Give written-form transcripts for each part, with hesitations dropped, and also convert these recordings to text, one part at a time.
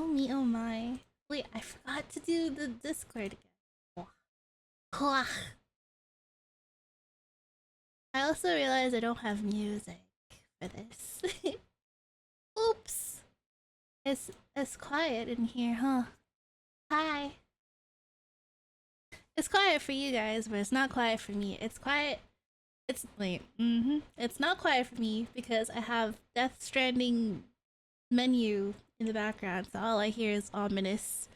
me, oh my. Wait, I forgot to do the Discord again. I also realized I don't have music for this. Oops. It's quiet in here, huh? Hi. It's quiet for you guys, but it's not quiet for me. It's quiet. It's wait. It's not quiet for me because I have Death Stranding menu in the background, so all I hear is ominous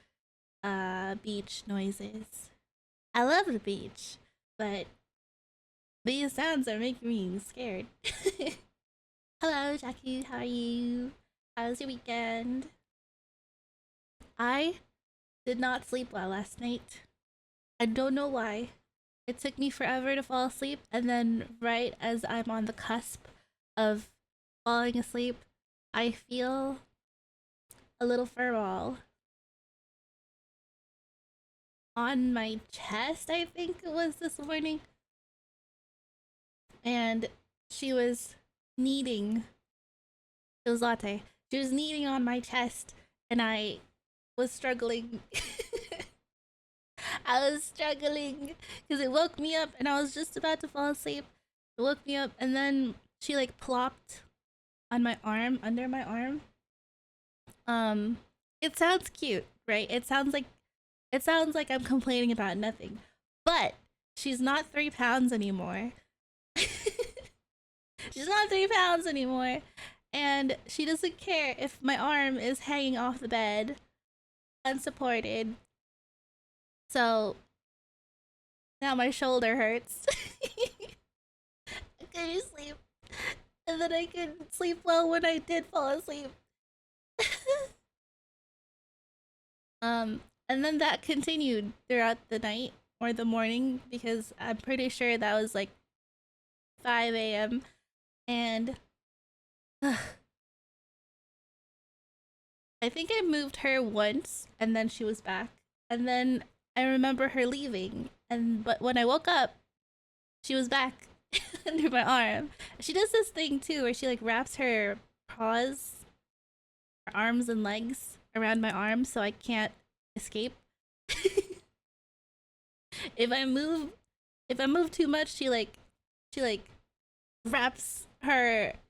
beach noises. I love the beach, but these sounds are making me scared. Hello, Jackie. How are you? How was your weekend? I did not sleep well last night. I don't know why. It took me forever to fall asleep, and then right as I'm on the cusp of falling asleep, I feel a little fur ball on my chest, I think it was this morning. And she was kneading. It was latte. She was kneading on my chest, and I was struggling. I was struggling because it woke me up, and I was just about to fall asleep. It woke me up, and then she like plopped on my arm, under my arm. It sounds cute, right? It sounds like I'm complaining about nothing, but she's not 3 pounds anymore. She's not 3 pounds anymore, and she doesn't care if my arm is hanging off the bed, unsupported. So now my shoulder hurts. I couldn't sleep, and then I couldn't sleep well when I did fall asleep. And then that continued throughout the night or the morning because I'm pretty sure that was like 5 a.m. And I think I moved her once and then she was back. And then I remember her leaving. But when I woke up, she was back under my arm. She does this thing too where she like wraps her paws, her arms and legs around my arm so I can't escape. if I move too much, she wraps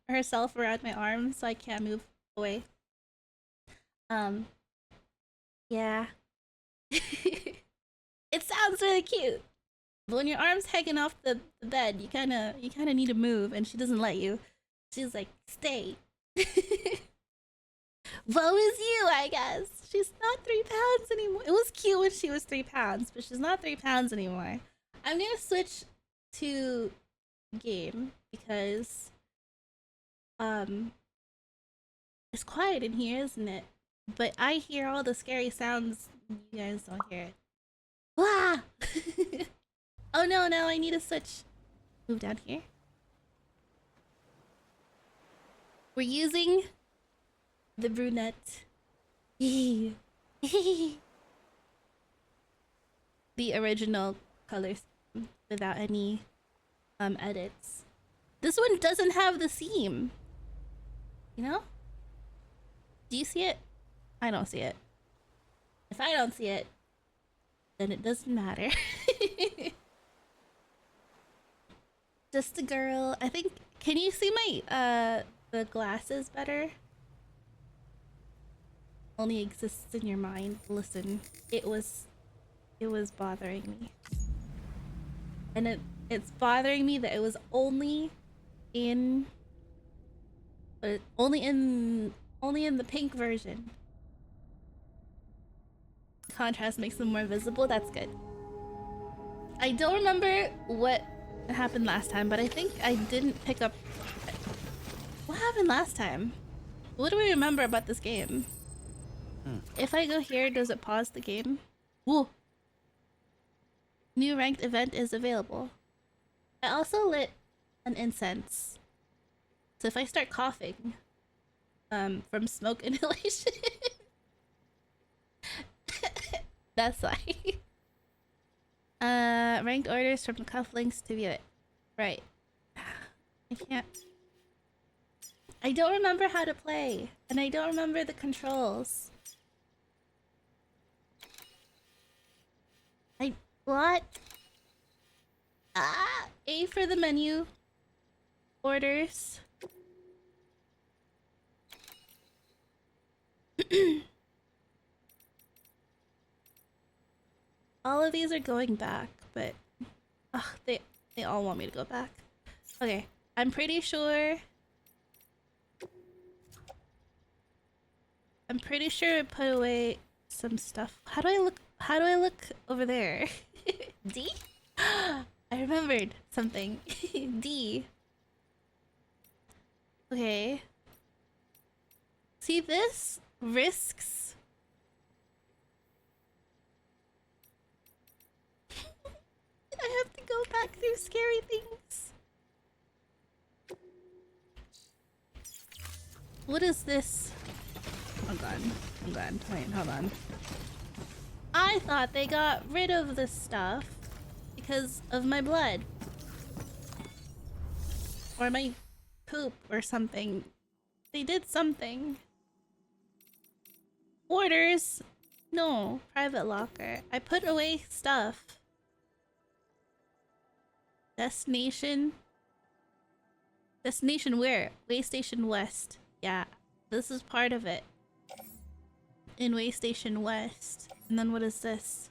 herself around my arm so I can't move away. Yeah. It sounds really cute. But when your arm's hanging off the bed, you kinda need to move, and she doesn't let you. She's like, stay. Woe is you, I guess. She's not 3 pounds anymore. It was cute when she was 3 pounds, but she's not 3 pounds anymore. I'm gonna switch to game because it's quiet in here, isn't it? But I hear all the scary sounds. You guys don't hear it. Wah! Oh no, now I need to switch. Move down here. We're using the brunette. The original color scheme without any edits. This one doesn't have the seam. You know? Do you see it? I don't see it. If I don't see it, then it doesn't matter. Just a girl. I think. Can you see my the glasses better? Only exists in your mind. Listen, it was bothering me, and it's bothering me that it was only in only in the pink version. Contrast makes them more visible. That's good. I don't remember what happened last time, but I think I didn't pick up. What happened last time? What do we remember about this game? If I go here, does it pause the game? Whoa! New ranked event is available. I also lit an incense. So if I start coughing from smoke inhalation, that's why. Ranked orders from the cufflinks to view it. Right. I can't. I don't remember how to play, and I don't remember the controls. What? Ah! A for the menu. Orders. All of these are going back, but ugh, they all want me to go back. Okay, I'm pretty sure. I'm pretty sure I put away some stuff. How do I look? How do I look over there? D? I remembered something. D. Okay. See, this risks. I have to go back through scary things. What is this? Oh god. Oh god. Wait, hold on. I thought they got rid of this stuff because of my blood. Or my poop or something. They did something. Orders? No. Private locker. I put away stuff. Destination? Destination where? Waystation West. Yeah. This is part of it. In Waystation West. And then what is this?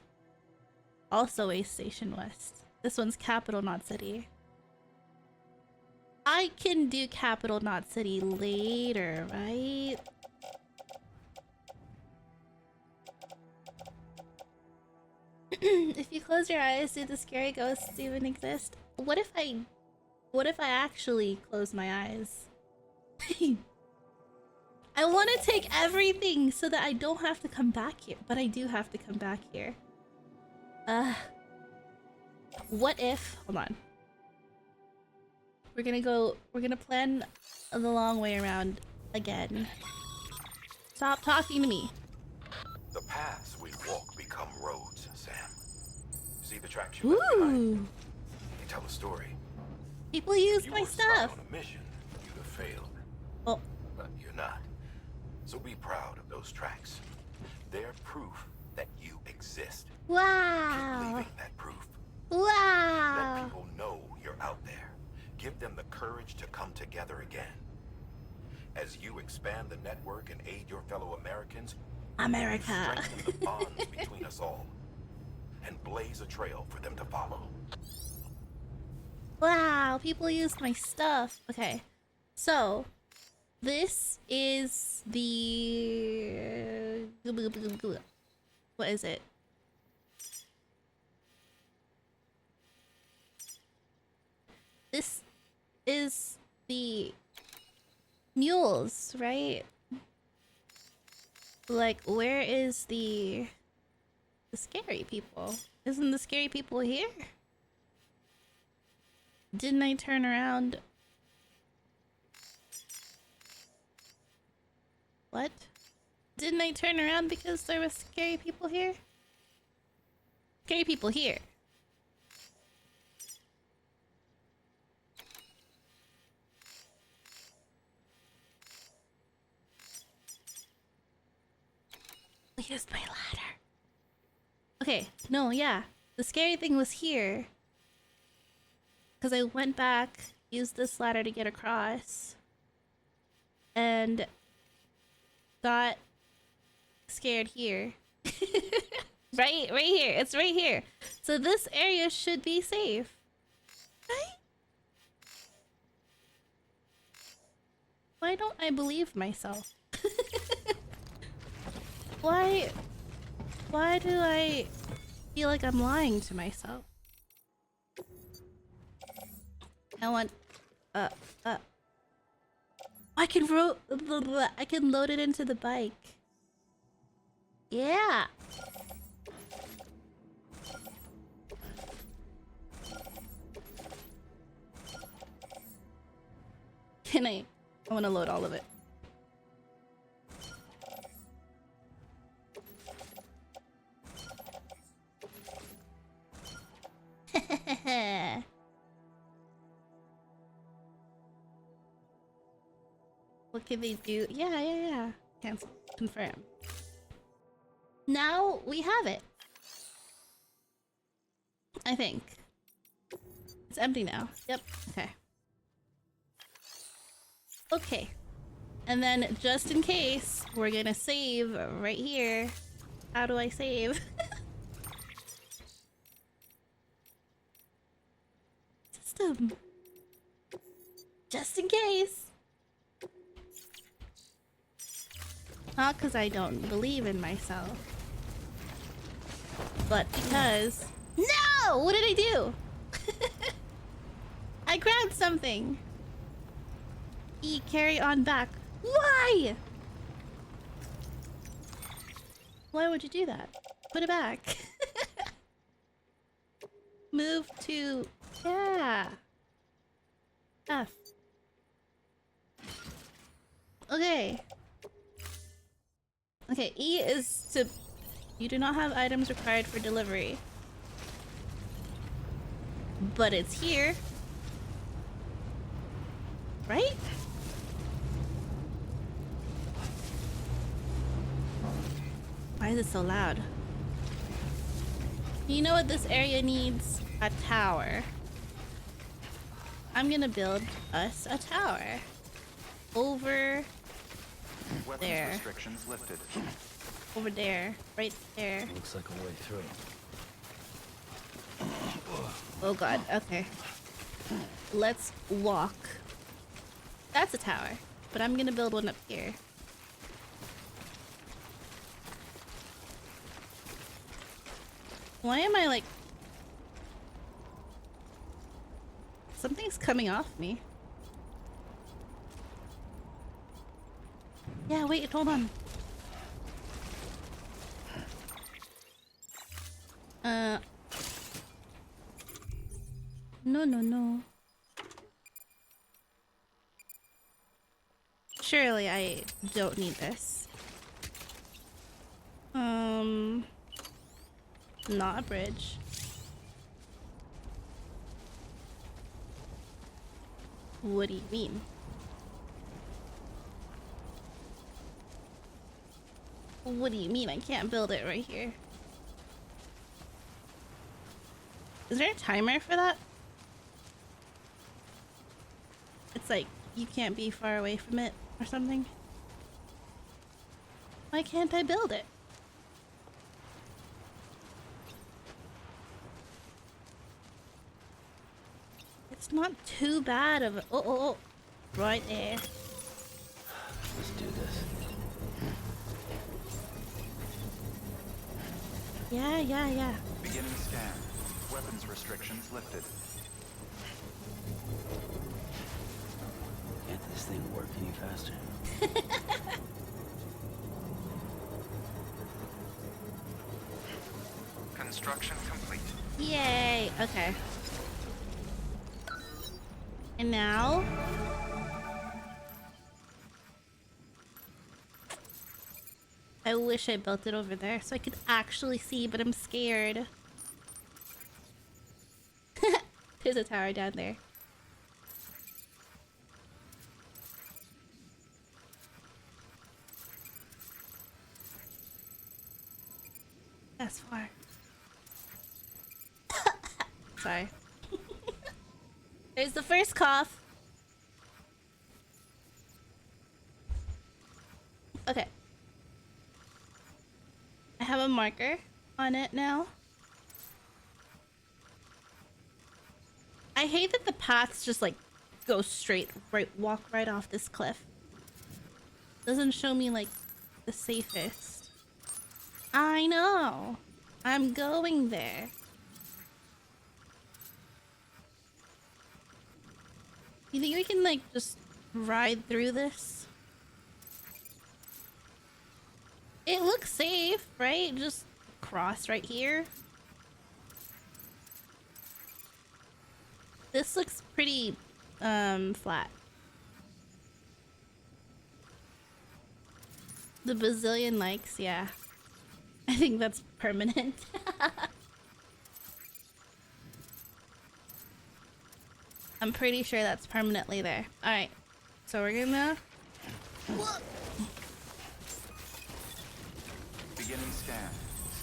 Also Waystation West. This one's Capital, not City. I can do Capital, not City later, right? If you close your eyes, do the scary ghosts even exist? What if I actually close my eyes? I want to take everything so that I don't have to come back here, but I do have to come back here. What if... Hold on. We're gonna plan the long way around again. Stop talking to me. The paths we walk become roads, Sam. See the tracks you left behind? They tell a story. People use my stuff. On a mission, you'd have failed. Oh. But you're not. So be proud of those tracks. They're proof that you exist. Wow. Keep leaving that proof. Wow. Let people know you're out there. Give them the courage to come together again. As you expand the network and aid your fellow Americans, America. strengthen the bonds between us all, and blaze a trail for them to follow. Wow, people used my stuff. Okay, so this is the what is it? This is the mules, right? Like, where is the scary people? Isn't the scary people here? Didn't I turn around? What? Didn't I turn around because there was scary people here? Scary people here. We used my ladder. Okay, no, yeah. The scary thing was here. Because I went back, used this ladder to get across. And got scared here. Right here. It's right here. So this area should be safe. Right? Why don't I believe myself? Why do I feel like I'm lying to myself? I want I can load it into the bike. Yeah. Can I want to load all of it. What can they do? Yeah. Cancel. Confirm. Now we have it. I think. It's empty now. Yep. Okay. Okay. And then, just in case, we're gonna save right here. How do I save? System. Just in case. Not because I don't believe in myself. But because... No! What did I do? I grabbed something. Carry on back. Why? Why would you do that? Put it back. Move to... Yeah. F. Okay. Okay, E is to... You do not have items required for delivery. But it's here. Right? Why is it so loud? You know what this area needs? A tower. I'm gonna build us a tower. Over there. Restrictions lifted. Over there. Right there. Looks like a way through. Oh god, okay. Let's walk. That's a tower, but I'm gonna build one up here. Why am I like... Something's coming off me. Yeah, wait, hold on. No. Surely I don't need this. Not a bridge. What do you mean? What do you mean I can't build it right here? Is there a timer for that? It's like, you can't be far away from it or something. Why can't I build it? It's not too bad of a... Oh. Right there. Let's do this. Yeah. Beginning scan. Weapons restrictions lifted. Can't this thing work any faster? Construction complete. Yay! Okay. And now... I wish I built it over there so I could actually see, but I'm scared. There's a tower down there. That's far. Sorry. There's the first cough. Okay. I have a marker on it now. I hate that the paths just like go straight, walk right off this cliff. Doesn't show me like the safest. I know. I'm going there. You think we can like just ride through this? It looks safe, right? Just cross right here. This looks pretty flat. The bazillion likes, yeah. I think that's permanent. I'm pretty sure that's permanently there. Alright, so we're gonna... Beginning scan.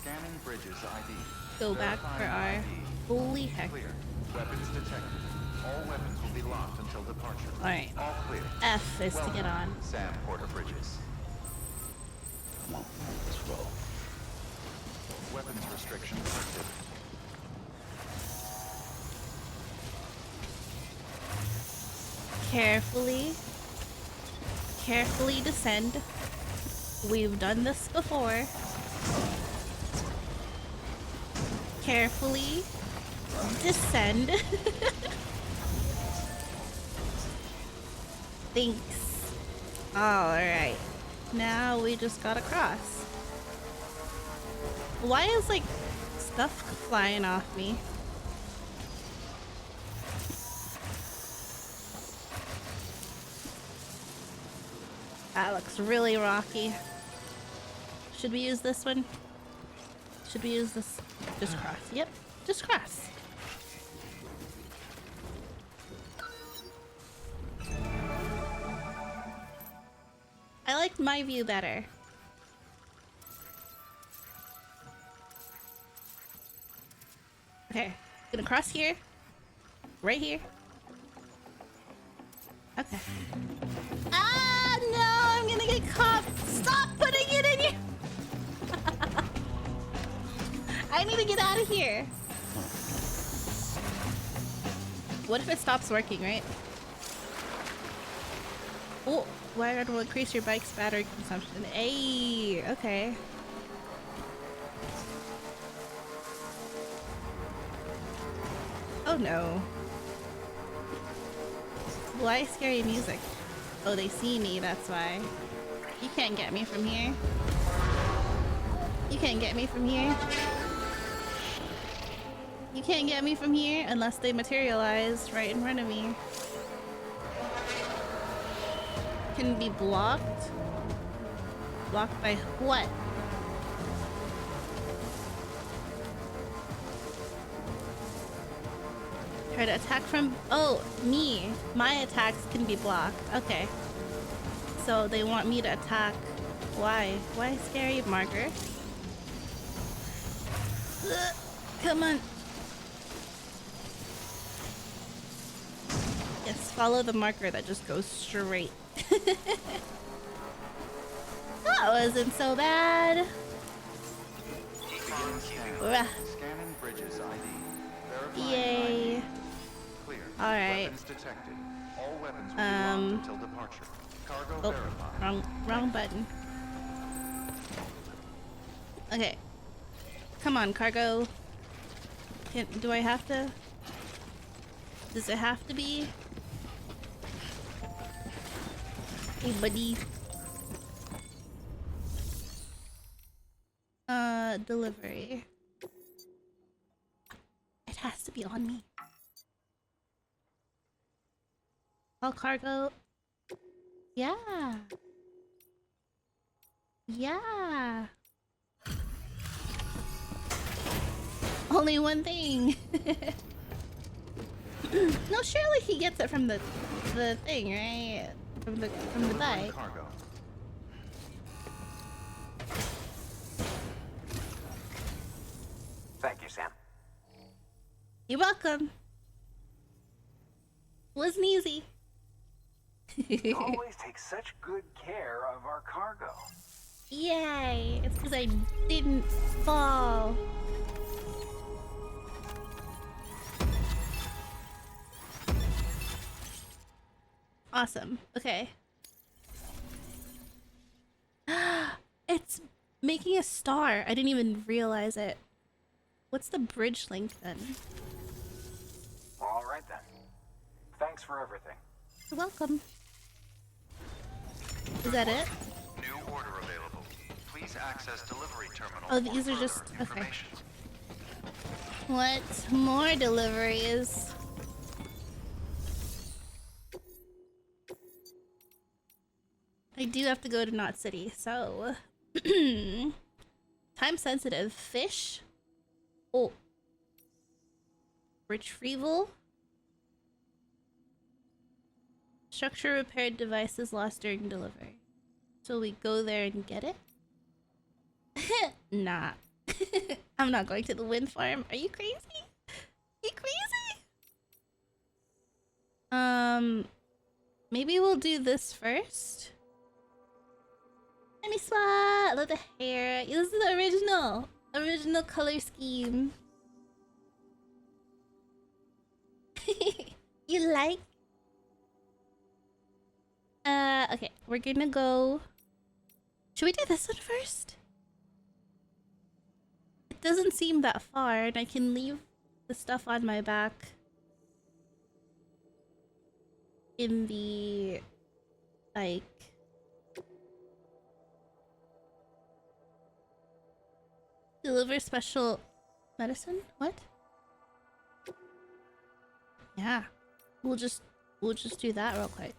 Scanning bridges ID. Go back for our... ID. Holy heck. Clear. Weapons detected. All weapons will be locked until departure. Alright. All clear. F is to Welcome, get on. Sam Porter Bridges. Come on, let's roll. Weapons restrictions lifted. Carefully. Carefully descend. We've done this before. Carefully descend. Thanks. Alright. Now we just gotta cross. Why is like stuff flying off me? That looks really rocky. Should we use this one? Should we use this? Just cross. Yep, just cross. I like my view better. Okay, gonna cross here. Right here. Okay. Ah, no, I'm gonna get caught. Stop putting it in here. I need to get out of here. What if it stops working, right? Oh, wired will increase your bike's battery consumption. Hey, okay. Oh no. Why scary music? Oh, they see me, that's why. You can't get me from here. You can't get me from here. You can't get me from here unless they materialize right in front of me. Can be blocked? Blocked by what? Try to attack from... Oh, me. My attacks can be blocked. Okay. So they want me to attack. Why? Why scary marker? Ugh, come on. Yes, follow the marker that just goes straight. That wasn't so bad. Scanning bridges ID. Verifying Yay. ID. Clear. Alright. Weapons detected. All weapons will be locked until departure. Cargo Oh, verified. wrong button. Okay. Come on, cargo. Do I have to? Does it have to be? Hey, buddy. Delivery. It has to be on me. All cargo. Yeah. Yeah. Only one thing. No, surely he gets it from the thing, right? From the bike. Cargo. Thank you, Sam. You're welcome. Wasn't easy. You always take such good care of our cargo. Yay! It's because I didn't fall. Awesome. Okay. It's making a star. I didn't even realize it. What's the bridge link then? All right then. Thanks for everything. You're welcome. Is that it? New order available. Please access delivery terminal. Oh, for these are further just... okay. information. What more deliveries? I do have to go to Knot City, so... Time sensitive. Fish? Oh. Retrieval? Structure repaired devices lost during delivery. So we go there and get it? Nah. I'm not going to the wind farm. Are you crazy? You crazy? Maybe we'll do this first. Let me swap. I love the hair. This is the original color scheme. You like? Okay, we're gonna go. Should we do this one first? It doesn't seem that far, and I can leave the stuff on my back in the like deliver special medicine. What? Yeah, we'll just do that real quick.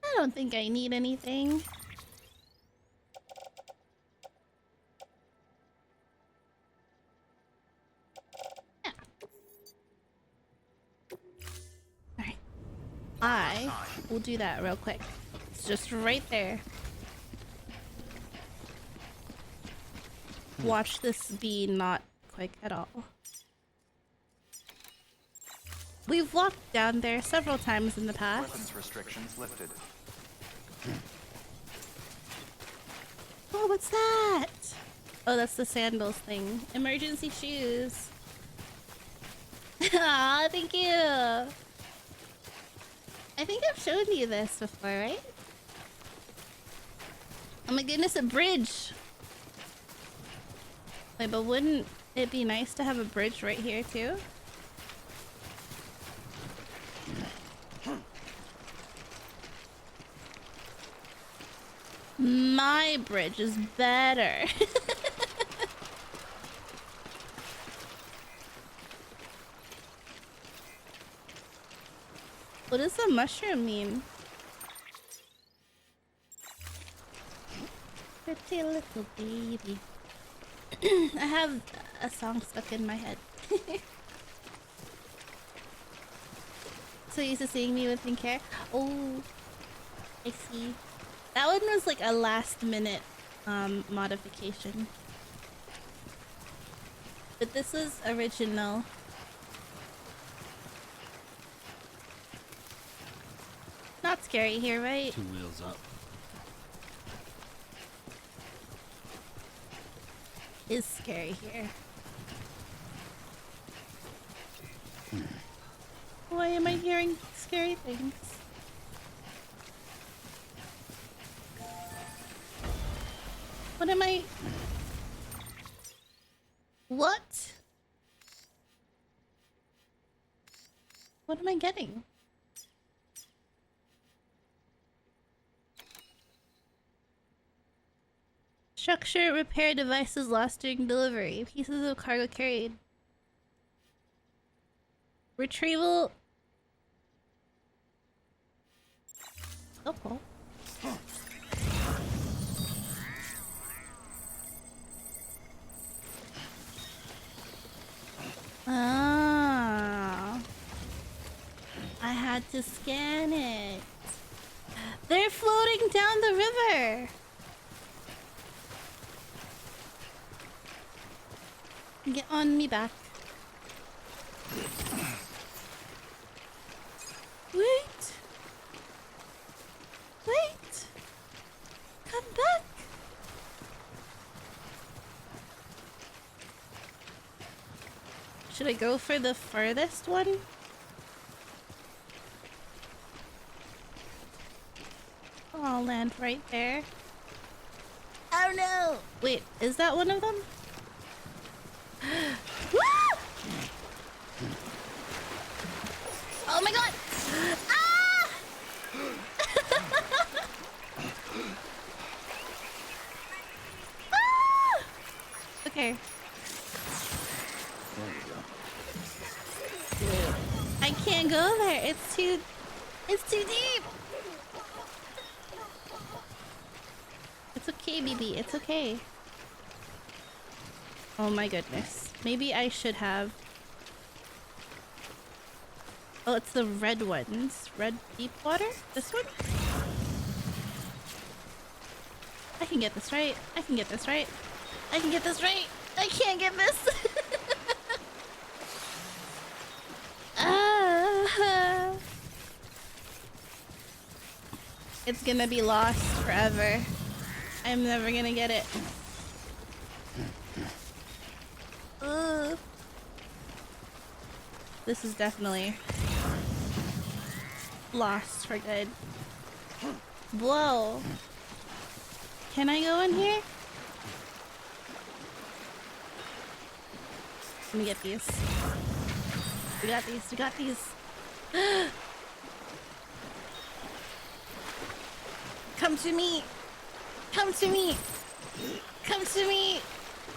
I don't think I need anything. Yeah. Alright. I will do that real quick. It's just right there. Watch this be not quick at all. We've walked down there several times in the past. Weapons restrictions lifted. Oh, what's that? Oh, that's the sandals thing. Emergency shoes. Aw, thank you. I think I've shown you this before, right? Oh my goodness, a bridge. Wait, but wouldn't it be nice to have a bridge right here too? My bridge is better. What does the mushroom mean? Pretty little baby. I have a song stuck in my head. So used to seeing me with pink hair. Oh, I see. That one was like a last minute modification. But this is original. Not scary here, right? 2 wheels up. Is scary here. Why am I hearing scary things? What am I? What? What am I getting? Structure repair devices lost during delivery. Pieces of cargo carried. Retrieval. Oh. Ah. I had to scan it. They're floating down the river. Get on me back. Wait. Wait. Come back. Should I go for the furthest one? I'll land right there. Oh no! Wait, is that one of them? Oh my god! Ah! Ah! Okay. There you go. I can't go there. It's too deep. It's okay, BB. It's okay. Oh my goodness. Maybe I should have. Oh, it's the red ones. Red deep water? This one? I can get this right. I can get this right. I can get this right. I can't get this. Ah. It's gonna be lost forever. I'm never gonna get it. Ugh. This is definitely lost for good. Whoa. Can I go in here? Let me get these. We got these. We got these. Come to me. Come to me. Come to me.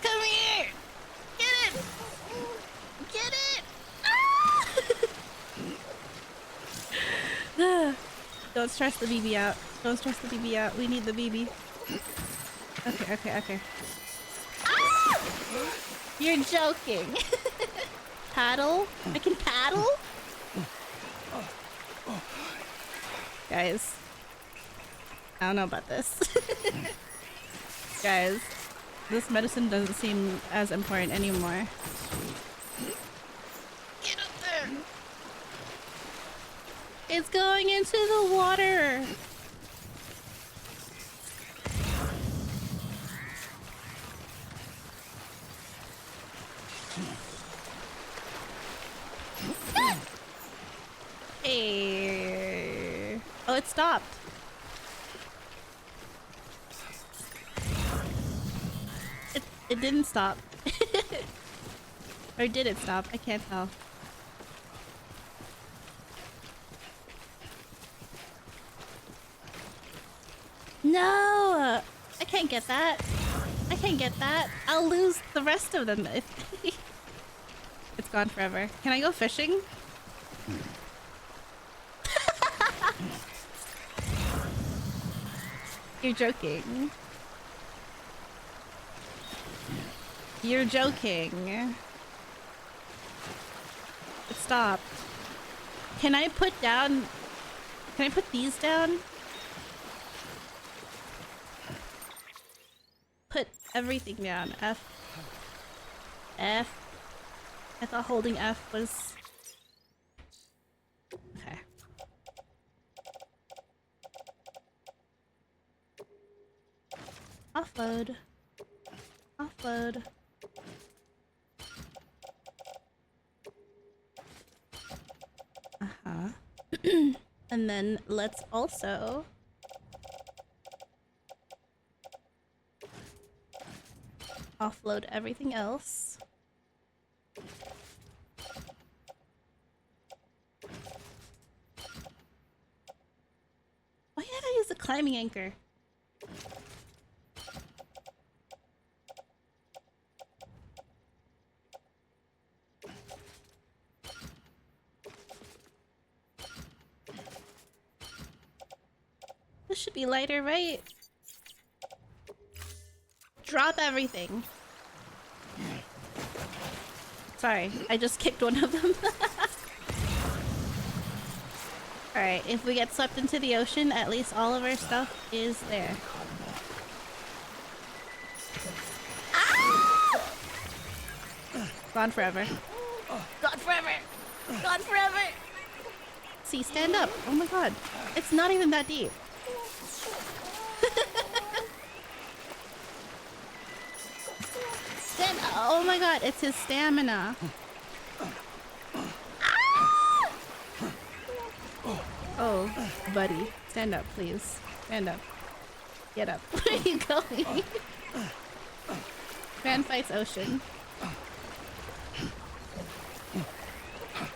Come here. Get it. Get it. Ah! Don't stress the BB out. Don't stress the BB out. We need the BB. Okay, okay, okay. Ah! You're joking. Paddle? I can paddle? Guys. I don't know about this. Guys. This medicine doesn't seem as important anymore. Get up there! It's going into the water! Hey. Oh, it stopped. It didn't stop. Or did it stop? I can't tell. No! I can't get that. I can't get that. I'll lose the rest of them if it's gone forever. Can I go fishing? You're joking. You're joking. It stopped. Can I put these down? Put everything down. F. F. I thought holding F was... Okay. Offload. Offload. Uh-huh. And then let's also... offload everything else. Why did I use the climbing anchor? This should be lighter, right? Drop everything. Sorry, I just kicked one of them. Alright, if we get swept into the ocean, at least all of our stuff is there. Ah! Gone forever. Gone forever! Gone forever! See, stand up. Oh my god. It's not even that deep. Stand up. Oh my god, it's his stamina. Ah! Oh, buddy. Stand up, please. Stand up. Get up. Where are you going? Man fights ocean.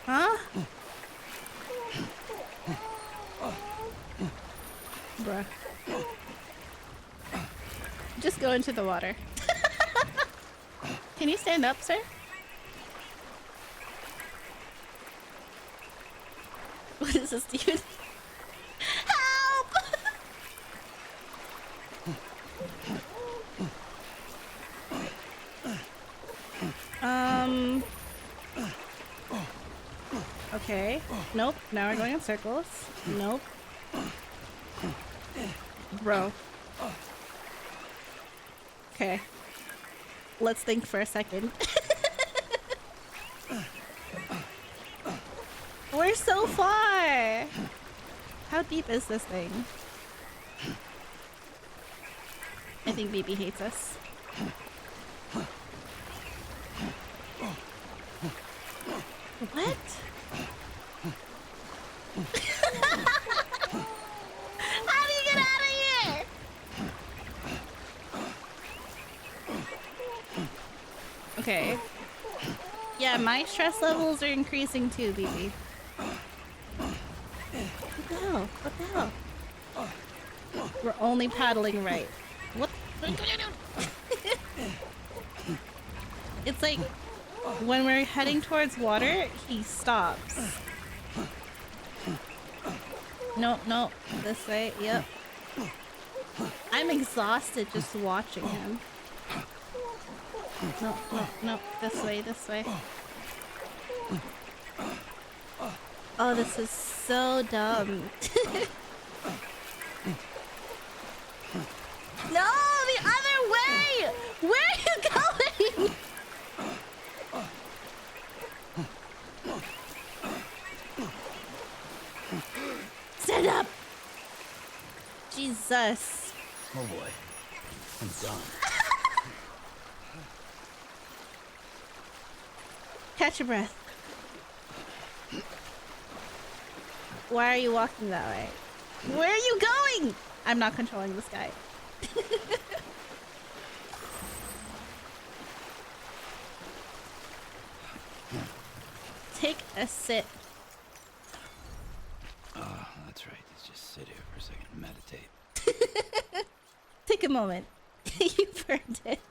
Huh? Bruh. Just go into the water. Can you stand up, sir? What is this, dude? Help! Okay. Nope. Now we're going in circles. Nope. Bro. Okay. Let's think for a second. We're so far! How deep is this thing? I think BB hates us. What? How do you get out of here? Okay. Yeah, my stress levels are increasing too, BB. What the hell? What the hell? We're only paddling right. What? It's like when we're heading towards water, he stops. No, no, this way. Yep. I'm exhausted just watching him. No, no, no. This way, this way. Oh, this is so dumb. No, the other way! Where are you going? Stand up! Jesus. Oh boy. I'm done. Catch your breath. Why are you walking that way? Where are you going? I'm not controlling this guy. Take a sit. Oh, that's right. Let's just sit here for a second and meditate. Take a moment. You burned it.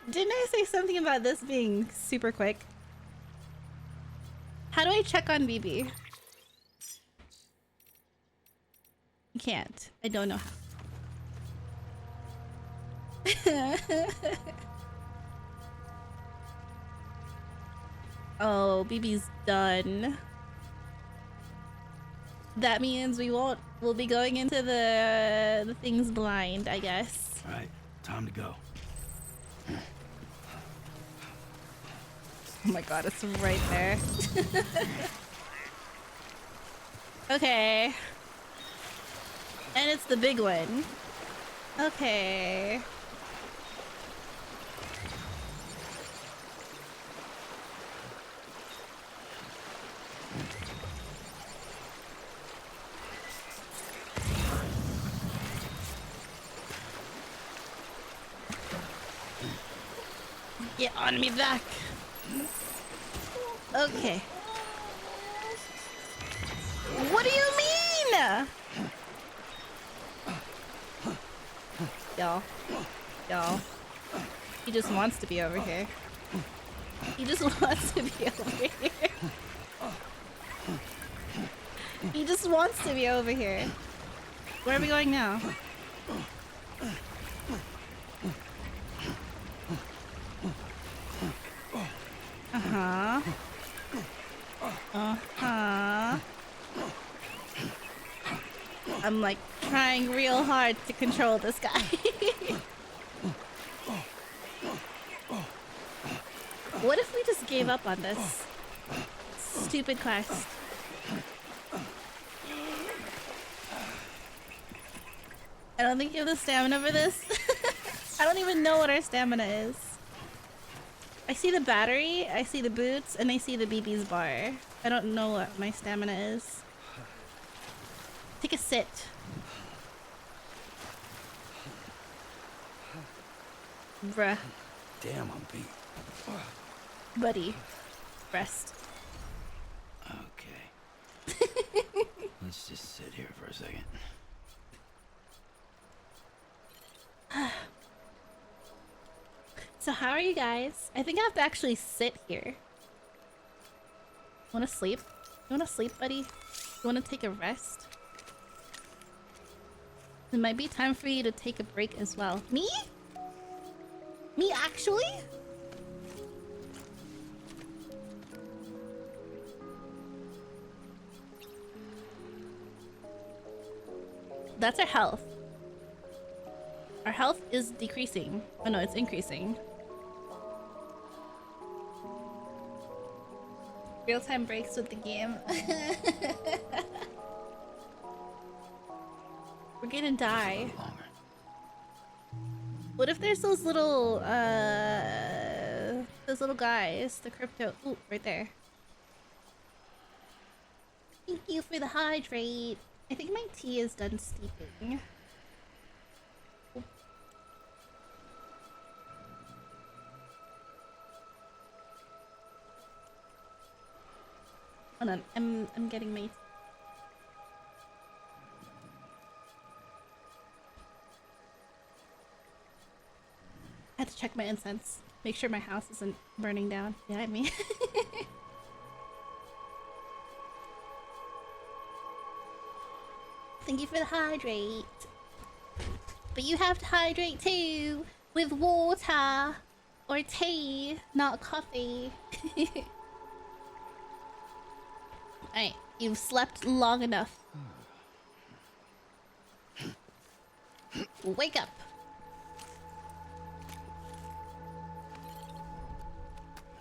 Didn't I say something about this being super quick? How do I check on BB? I can't. I don't know how. Oh, BB's done. That means we'll be going into the things blind, I guess. All right, time to go. Oh my god, it's right there. Okay. And it's the big one. Okay. Get on me back. Okay. What do you mean? Y'all. Y'all. He just wants to be over here. He just wants to be over here. He just wants to be over here. Where are we going now? Uh-huh. Uh-huh. I'm like trying real hard to control this guy. What if we just gave up on this stupid quest? I don't think you have the stamina for this. I don't even know what our stamina is. I see the battery, I see the boots, and I see the BB's bar. I don't know what my stamina is. Take a sit. Bruh. Damn, I'm beat. Buddy. Rest. Okay. Let's just sit here for a second. So how are you guys? I think I have to actually sit here. Wanna sleep? You wanna sleep, buddy? You wanna take a rest? It might be time for you to take a break as well. Me? Me actually? That's our health. Our health is decreasing. Oh no, it's increasing. Real-time breaks with the game. We're gonna die. What if there's those little guys, the crypto? Ooh, right there. Thank you for the hydrate. I think my tea is done steeping. Hold on, I'm getting my. I had to check my incense. Make sure my house isn't burning down behind me. Thank you for the hydrate. But you have to hydrate too with water or tea, not coffee. Alright, you've slept long enough. Wake up.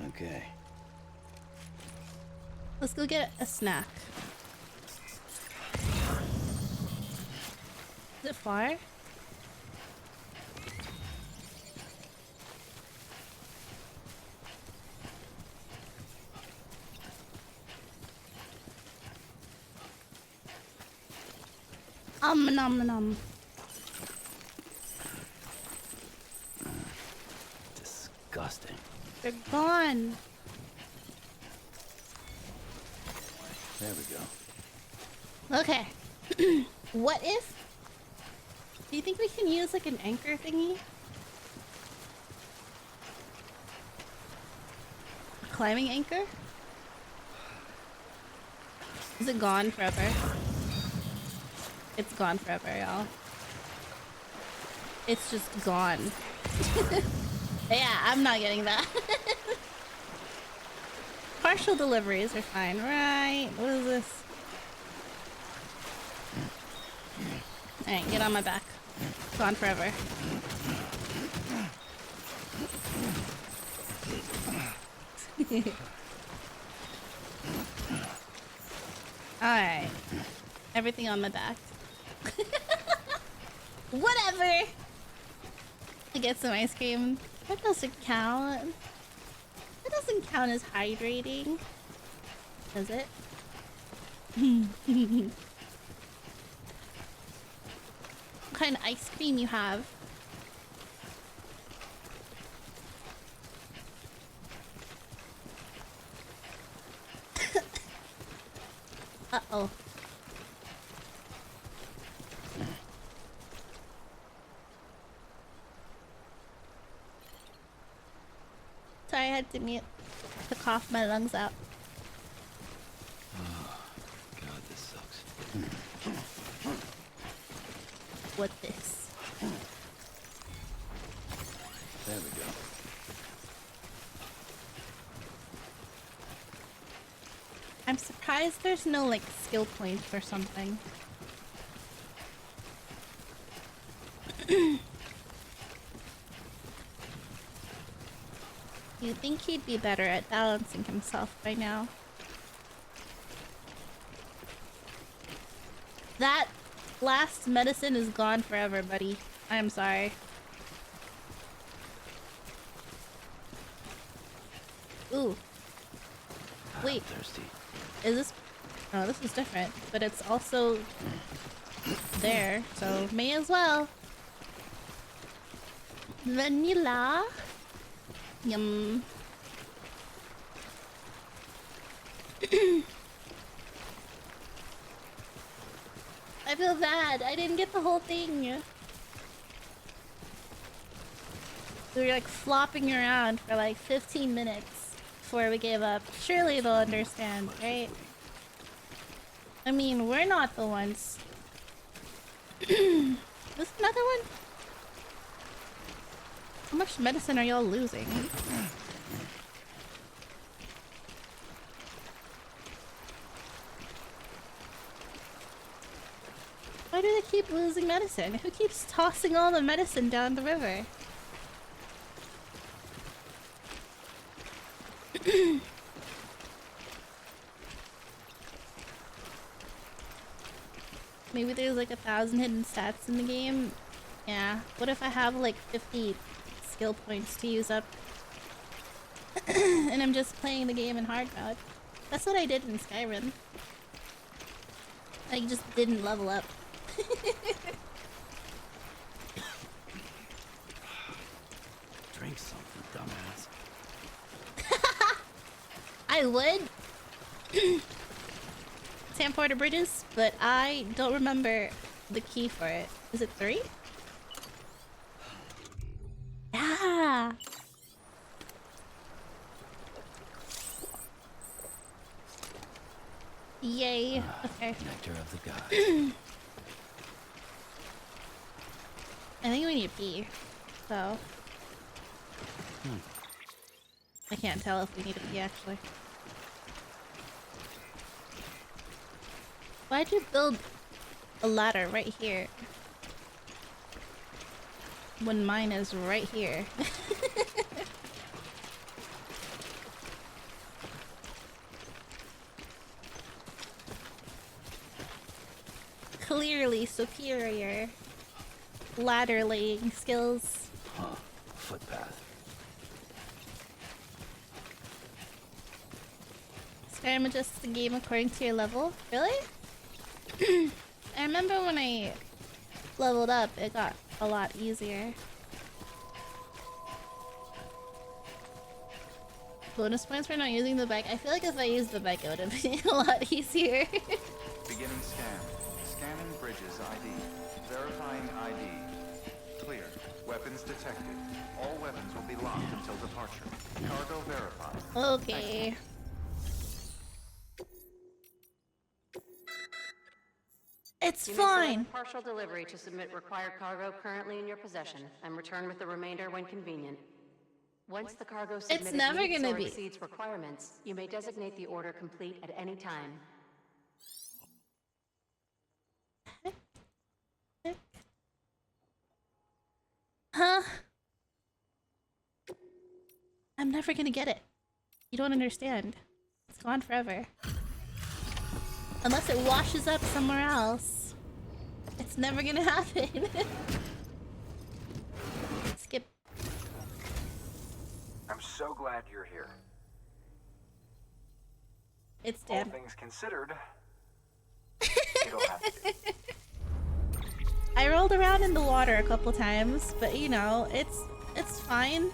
Okay. Let's go get a snack. Is it far? Nom nom. Disgusting. They're gone. There we go. Okay. What if? Do you think we can use like an anchor thingy? A climbing anchor? Is it gone forever? It's gone forever, y'all. It's just gone. Yeah, I'm not getting that. Partial deliveries are fine, right? What is this? Alright, get on my back. Gone forever. Alright. Everything on my back. Whatever! I get some ice cream. That doesn't count. That doesn't count as hydrating. Does it? What kind of ice cream you have? Uh-oh. Sorry, I had to mute to cough my lungs out. Oh, God, this sucks. What this? There we go. I'm surprised there's no like skill points or something. You'd think he'd be better at balancing himself by now. That last medicine is gone forever, buddy. I'm sorry. Ooh. Wait. I'm thirsty. Is this... Oh, this is different. But it's also... there, so may as well. Vanilla. Yum. I feel bad. I didn't get the whole thing. We were like flopping around for like 15 minutes before we gave up. Surely they'll understand, right? I mean, we're not the ones. This another one? How much medicine are y'all losing? Why do they keep losing medicine? Who keeps tossing all the medicine down the river? Maybe there's like 1,000 hidden stats in the game. Yeah. What if I have like 50 skill points to use up? And I'm just playing the game in hard mode. That's what I did in Skyrim. I just didn't level up. Drink something, dumbass. I would. Porter Bridges, but I don't remember the key for it. Is it 3? Yeah. Yay. Okay. Nectar of the gods. I think we need to pee. So. I can't tell if we need to pee actually. Why'd you build a ladder right here? When mine is right here. Clearly superior ladder laying skills. Huh. Footpath. Skyrim adjusts the game according to your level. Really? I remember when I leveled up, it got a lot easier. Bonus points for not using the bike. I feel like if I used the bike, it would have been a lot easier. Beginning scan. Scanning bridges ID. Verifying ID. Clear. Weapons detected. All weapons will be locked until departure. Cargo verified. Okay. It's You may fine. select partial delivery to submit required cargo currently in your possession and return with the remainder when convenient. Once the cargo submitted never meets gonna or be. exceeds requirements, you may designate the order complete at any time. Huh? I'm never gonna get it. You don't understand. It's gone forever. Unless it washes up somewhere else. It's never gonna happen. Skip. I'm so glad you're here. It's All damn. things considered, you don't have to. I rolled around in the water a couple times, but you know, it's fine.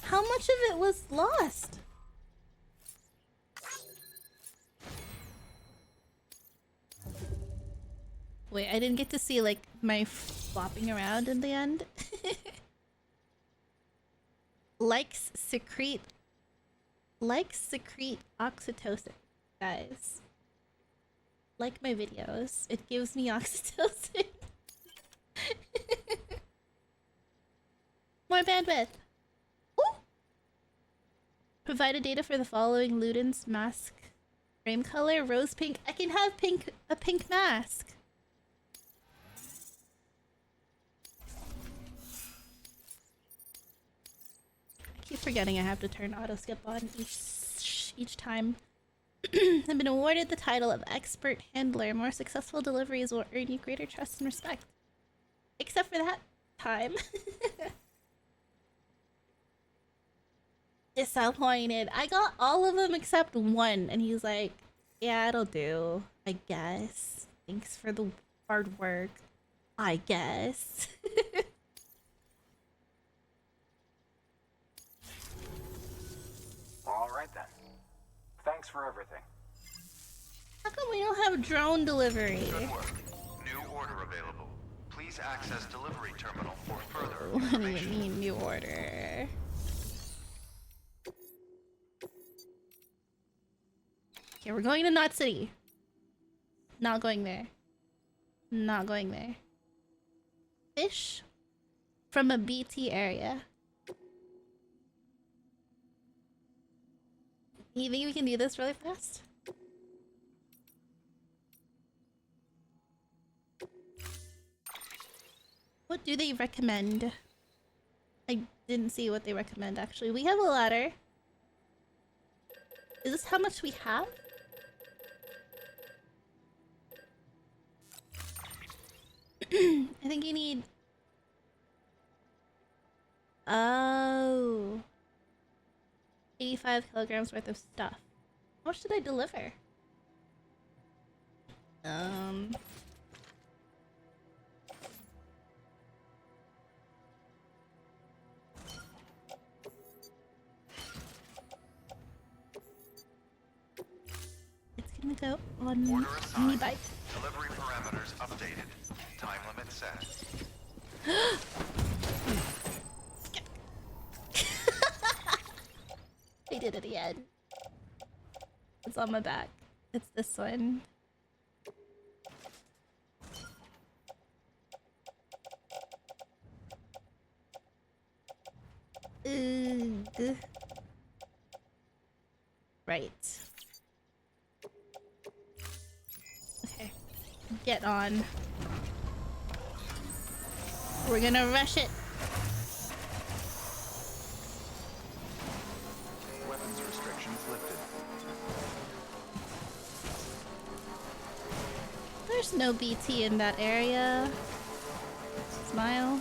How much of it was lost? Wait, I didn't get to see like my flopping around in the end. Likes secrete oxytocin, guys. Like my videos. It gives me oxytocin. More bandwidth. Ooh. Provided data for the following Luden's mask frame color: rose pink. I can have a pink mask. I keep forgetting I have to turn auto skip on each time. I've been awarded the title of expert handler. More successful deliveries will earn you greater trust and respect. Except for that time. Disappointed. I got all of them except one, and he's like, yeah, it'll do, I guess. Thanks for the hard work, I guess. All right then. Thanks for everything. How come we don't have drone delivery? Good work. New order available. Please access delivery terminal for further What do you information. mean, new order? Okay, we're going to Knot City. Not going there. Not going there. Fish from a BT area. You think we can do this really fast? What do they recommend? I didn't see what they recommend actually. We have a ladder. Is this how much we have? I think you need... Oh. 85 kilograms worth of stuff. How much did I deliver? It's gonna go on Order mini assigned. bike. Delivery parameters updated. Time limit set. I did it again. It's on my back. It's this one. Ugh. Right. Okay. Get on. We're gonna rush it. Weapons restrictions lifted. There's no BT in that area. Smile.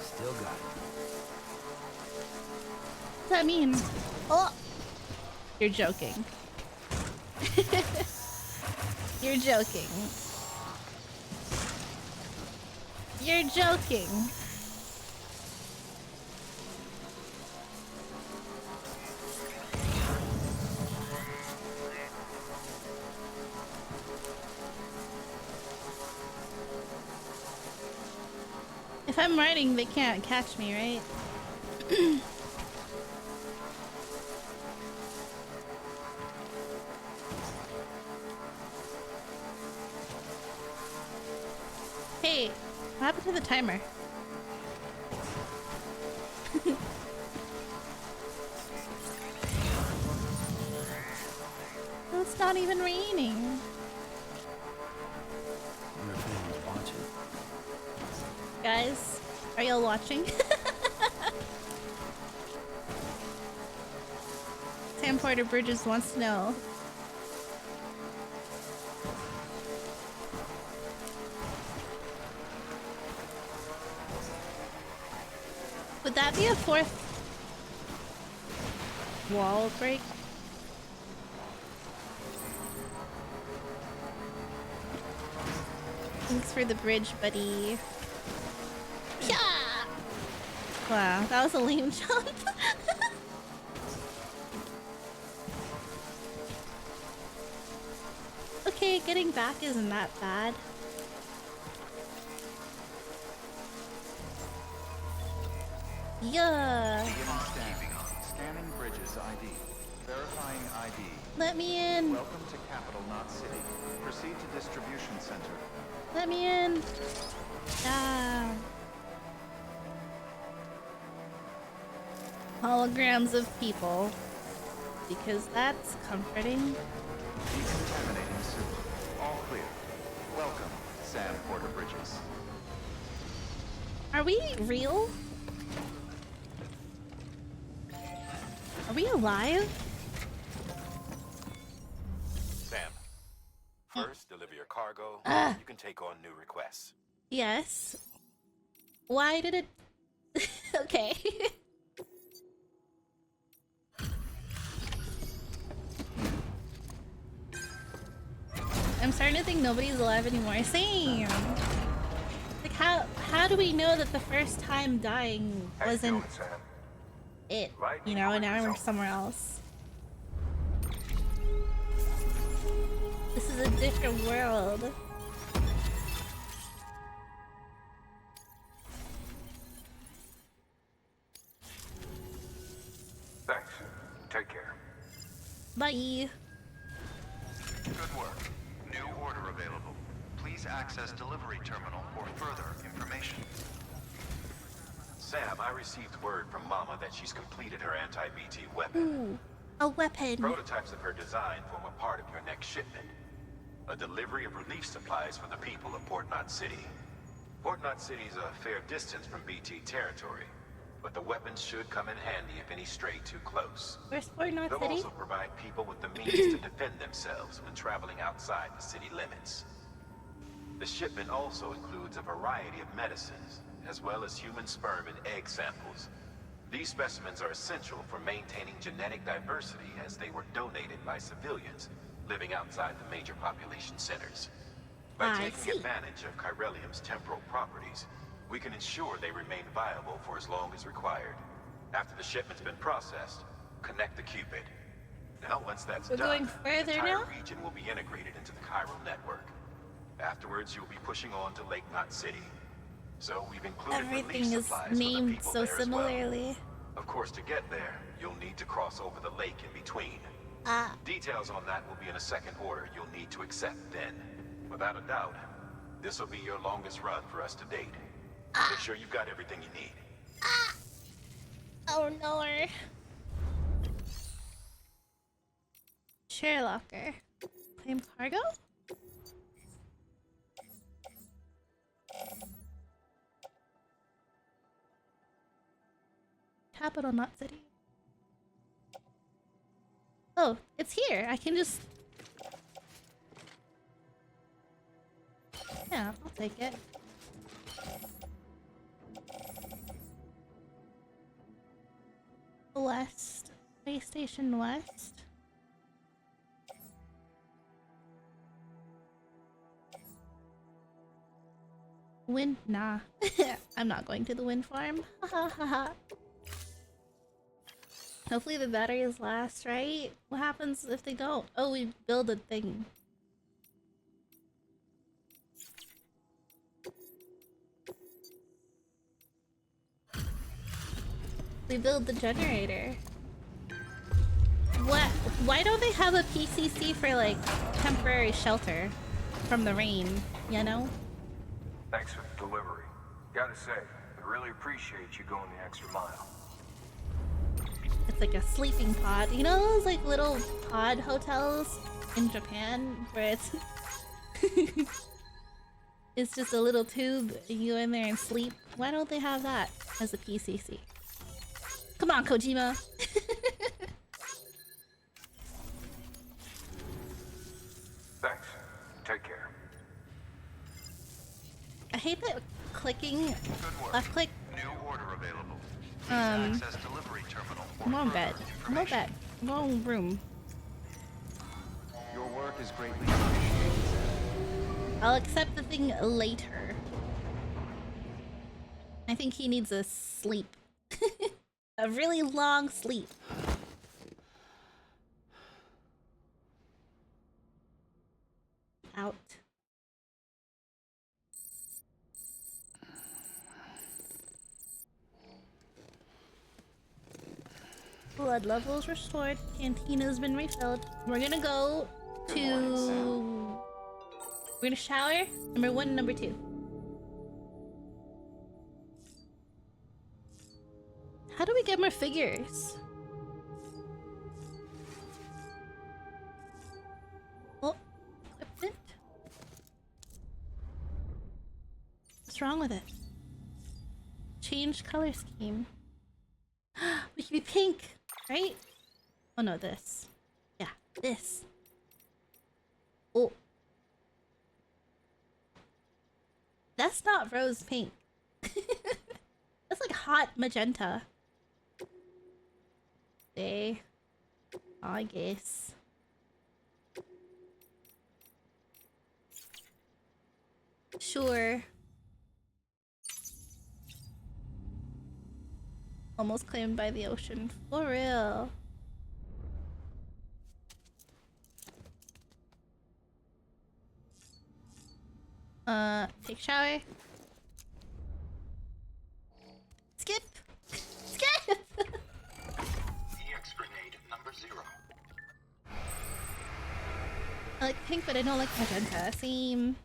Still got it. What's that mean? Oh! You're joking. You're joking. You're joking. If I'm riding, they can't catch me, right? Hey, what happened to the timer? Oh, it's not even raining. Wonder if anyone's watching. Guys, are y'all watching? Sam Porter Bridges wants to know. Would that be a fourth wall break? Thanks for the bridge, buddy. Yeah! Wow, that was a lame jump. Okay, getting back isn't that bad. Yeah! Scanning bridges ID. Verifying ID. Let me in! Welcome to Capital Knot City. Proceed to distribution center. Let me in! Ah. Holograms of people. Because that's comforting. Decontaminating sewer. All clear. Welcome, Sam Porter Bridges. Are we real? Are we alive? Sam, first deliver your cargo. You can take on new requests. Yes. Why did it... Okay. I'm starting to think nobody's alive anymore. Same. Like how do we know that the first time dying How you wasn't doing, Sam? it? Right, You know, and now we're result. somewhere else. This is a different world. Take care. Bye. Good work. New order available. Please access delivery terminal for further information. Sam, I received word from Mama that she's completed her anti-BT weapon. Ooh, a weapon. Prototypes of her design form a part of your next shipment. A delivery of relief supplies for the people of Port Knot City. Port Knot City's a fair distance from BT territory, but the weapons should come in handy if any stray too close. Where's Port Knot They'll City? also provide people with the means to defend themselves when traveling outside the city limits. The shipment also includes a variety of medicines, as well as human sperm and egg samples. These specimens are essential for maintaining genetic diversity as they were donated by civilians living outside the major population centers. By I taking see. advantage of chiralium's temporal properties, we can ensure they remain viable for as long as required. After the shipment's been processed, connect the Cupid. Now, once that's We're done, going the further entire now? region will be integrated into the chiral network. Afterwards, you'll be pushing on to Lake Knot City. So we've included Everything relief is supplies for the named people so there as well. similarly. Of course, to get there, you'll need to cross over the lake in between. Ah, Details on that will be in a second order you'll need to accept then. Without a doubt, this will be your longest run for us to date. Make sure you've got everything you need. oh no. Share locker. Claim cargo? Capital Knot City. Oh, it's here. I can just... Yeah, I'll take it. West. Space Station West. Wind? Nah. I'm not going to the wind farm. Ha ha ha. Hopefully the batteries last, right? What happens if they don't? Oh, we build a thing. We build the generator. What? Why don't they have a PCC for, like, temporary shelter from the rain, you know? Thanks for the delivery. Gotta say, I really appreciate you going the extra mile. It's like a sleeping pod. You know those, like, little pod hotels in Japan where it's... it's just a little tube and you go in there and sleep? Why don't they have that as a PCC? Come on, Kojima! Thanks. Take care. I hate that clicking, Good work. left click. New order available. Please access delivery terminal for I'm on further bed. I'm on information. bed. I'm on room. Your work is greatly appreciated. I'll accept the thing later. I think he needs a sleep. A really long sleep. Out. Blood levels restored. Cantina's been refilled. We're gonna go to... We're gonna shower. Number 1 and number 2. How do we get more figures? Oh, equipment. What's wrong with it? Change color scheme. We can be pink, right? Oh no, this. Yeah, this. Oh. That's not rose pink. That's like hot magenta. Okay. I guess. Sure. Almost claimed by the ocean. For real. Take shower. Skip! Skip! EX grenade number I like pink, but I don't like magenta. Same.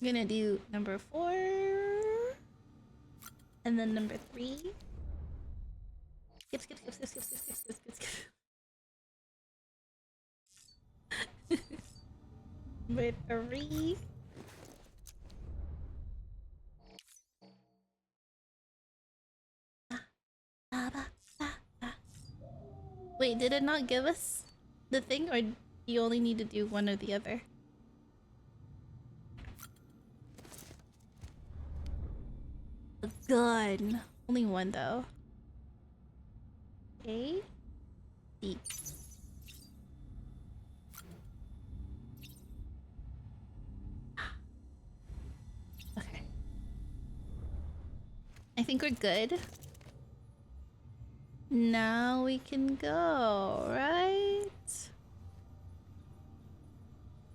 I'm gonna do number 4. And then number 3. Skip, skip, skip, skip, skip, skip, skip, skip, skip, skip. Number 3. Wait, did it not give us the thing, or you only need to do one or the other? A gun. Only one though. A. D. Okay. I think we're good. Now we can go, right?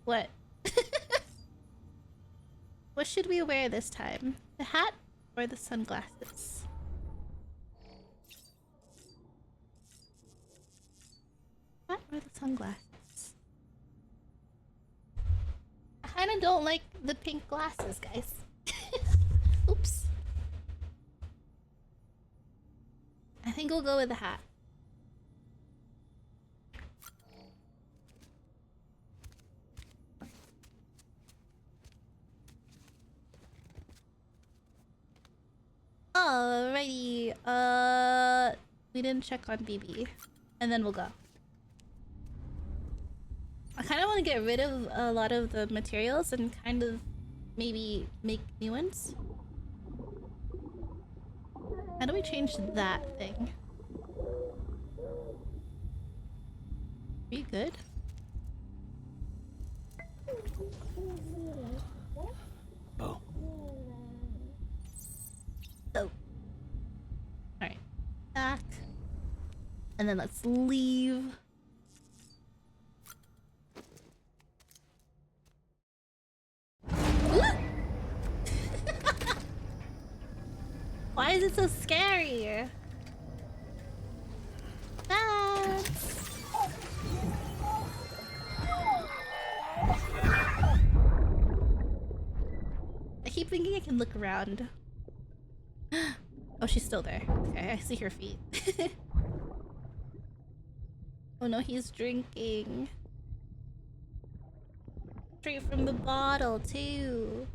What? What should we wear this time? The hat or the sunglasses? Hat or the sunglasses? I kinda don't like the pink glasses, guys. Oops. I think we'll go with the hat. Alrighty. We didn't check on BB. And then we'll go. I kind of want to get rid of a lot of the materials and kind of maybe make new ones. How do we change that thing? Are you good? Oh. Oh. Alright. Back. And then let's leave. Why is it so scary? Bats. I keep thinking I can look around. Oh, she's still there. Okay, I see her feet. Oh no, he's drinking. Straight from the bottle, too.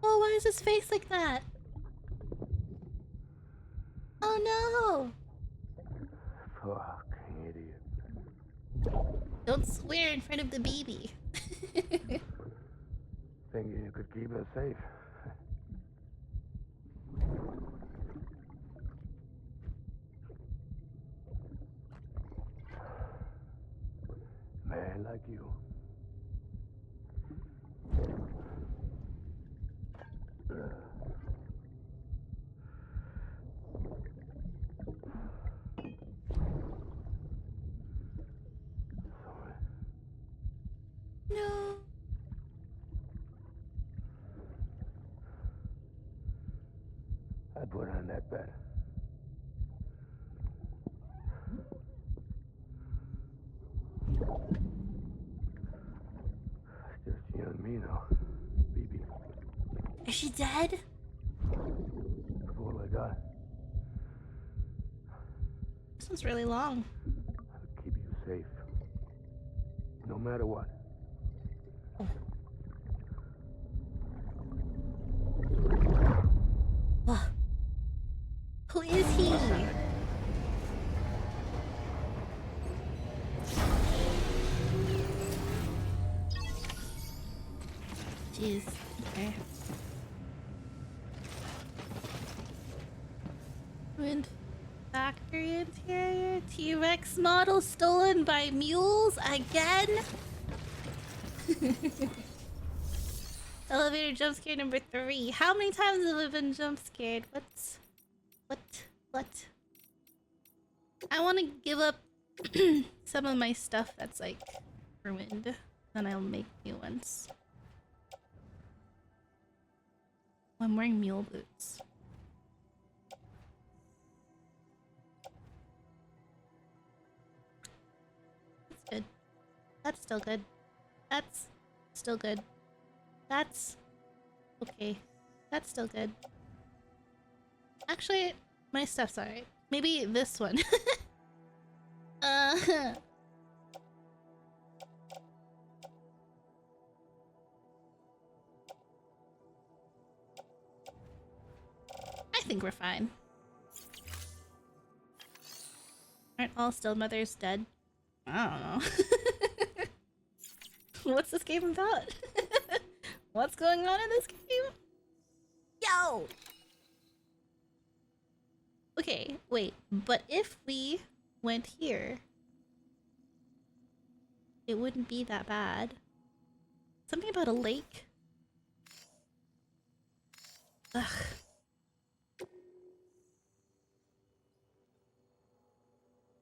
Oh, why is his face like that? Oh no! Fucking idiot. Don't swear in front of the baby. Thinking you could keep us safe. Man like you. Sorry. No. I put on that bed. Just you and me now, BB. Is she dead? That's all I got. This one's really long. I'll keep you safe. No matter what. Oh. Who is he? Jeez. Okay. Ruined factory interior. T-Rex model stolen by mules again. Elevator jump scare number 3. How many times have I been jump scared? What? I want to give up some of my stuff that's like ruined. Then I'll make new ones. I'm wearing mule boots. That's good. That's still good. That's still good. That's okay. That's still good. Actually, my stuff's alright. Maybe this one. I think we're fine. Aren't all still mothers dead? I don't know. What's this game about? What's going on in this game? Yo! Okay, wait, but if we went here, it wouldn't be that bad. Something about a lake? Ugh.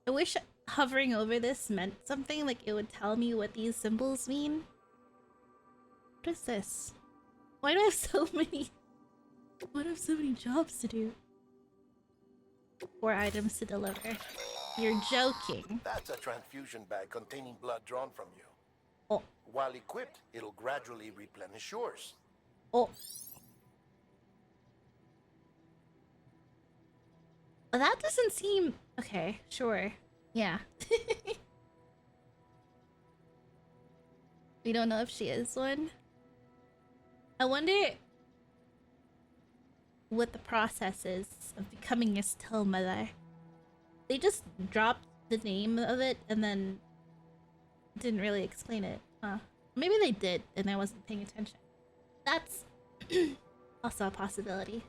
I wish hovering over this meant something, like it would tell me what these symbols mean. What is this? Why do I have so many? Why do I have so many jobs to do? 4 items to deliver. You're joking. That's a transfusion bag containing blood drawn from you. Oh. While equipped, it'll gradually replenish yours. Oh. Well, that doesn't seem... Okay, sure. Yeah. We don't know if she is one. I wonder what the process is of becoming a still mother. They just dropped the name of it and then didn't really explain it. Maybe they did and I wasn't paying attention. That's also a possibility.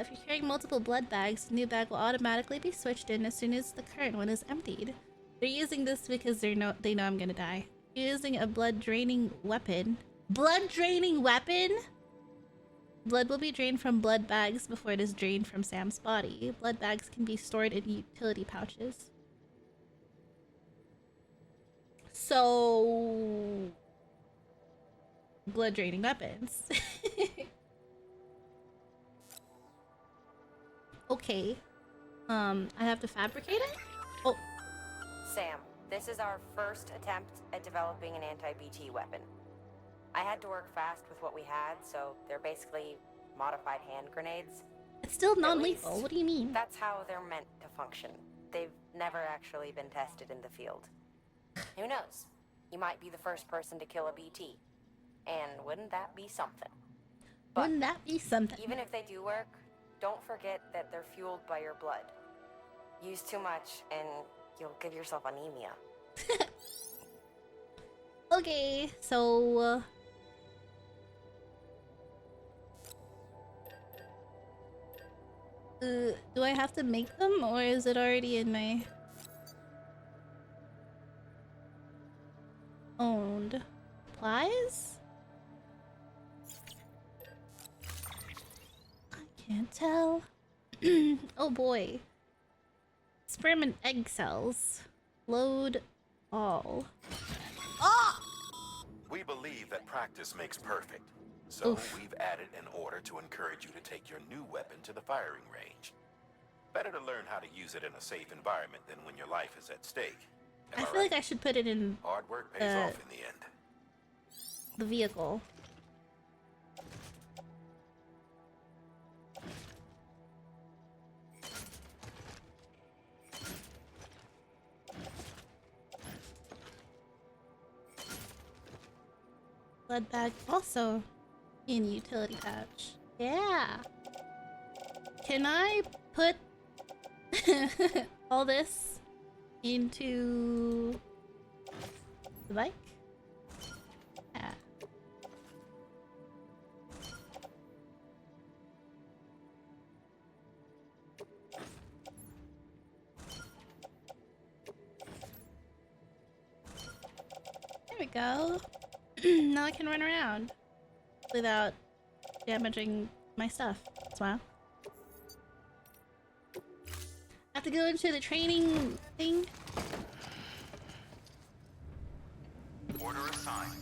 If you're carrying multiple blood bags, the new bag will automatically be switched in as soon as the current one is emptied. They're using this because they know I'm gonna die. You're using a blood draining weapon. Blood draining weapon? Blood will be drained from blood bags before it is drained from Sam's body. Blood bags can be stored in utility pouches. So... blood draining weapons. Okay. I have to fabricate it? Oh. Sam, this is our first attempt at developing an anti-BT weapon. I had to work fast with what we had, so they're basically modified hand grenades. It's still non-lethal. What do you mean? That's how they're meant to function. They've never actually been tested in the field. Who knows? You might be the first person to kill a BT. And wouldn't that be something? But wouldn't that be something? Even if they do work, don't forget that they're fueled by your blood. Use too much and you'll give yourself anemia. Okay, so... do I have to make them, or is it already in my... owned? Supplies? I can't tell. Oh boy. Sperm and egg cells. Load all. Ah! We believe that practice makes perfect. So Oof. we've added an order to encourage you to take your new weapon to the firing range. Better to learn how to use it in a safe environment than when your life is at stake. I feel like I should put it in hard work pays off in the end. the vehicle. Blood bag also in utility pouch. Yeah. Can I put all this into the bike? Yeah. There we go. Now I can run around without damaging my stuff. Smile. to go into the training thing? Order assigned.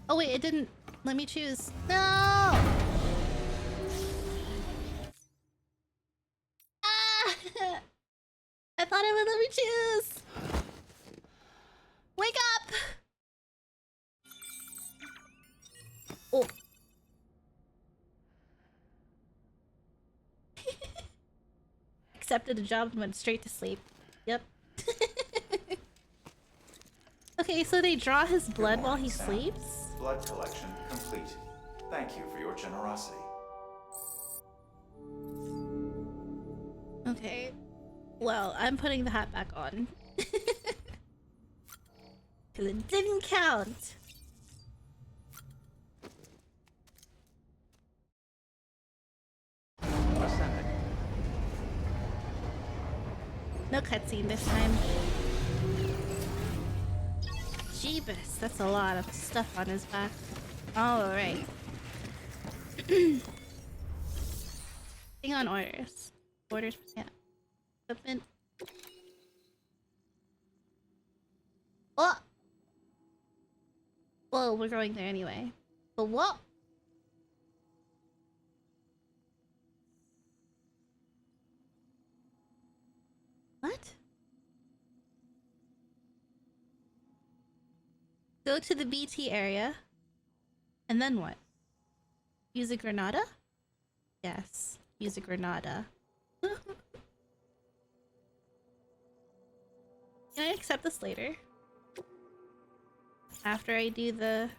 Oh wait, it didn't let me choose. No! Ah! I thought it would let me choose! Wake up! Oh. Accepted a job and went straight to sleep. Yep. Okay, so they draw his blood while he sleeps? Blood collection complete. Thank you for your generosity. Okay. Well, I'm putting the hat back on. Because it didn't count. Ascending. No cutscene this time. Jeebus, that's a lot of stuff on his back. Alright. Thing on orders. Orders, yeah. Equipment. Oh! Well, we're going there anyway. But what? What? Go to the BT area. And then what? Use a Granada? Yes. Use a Granada. Can I accept this later? After I do the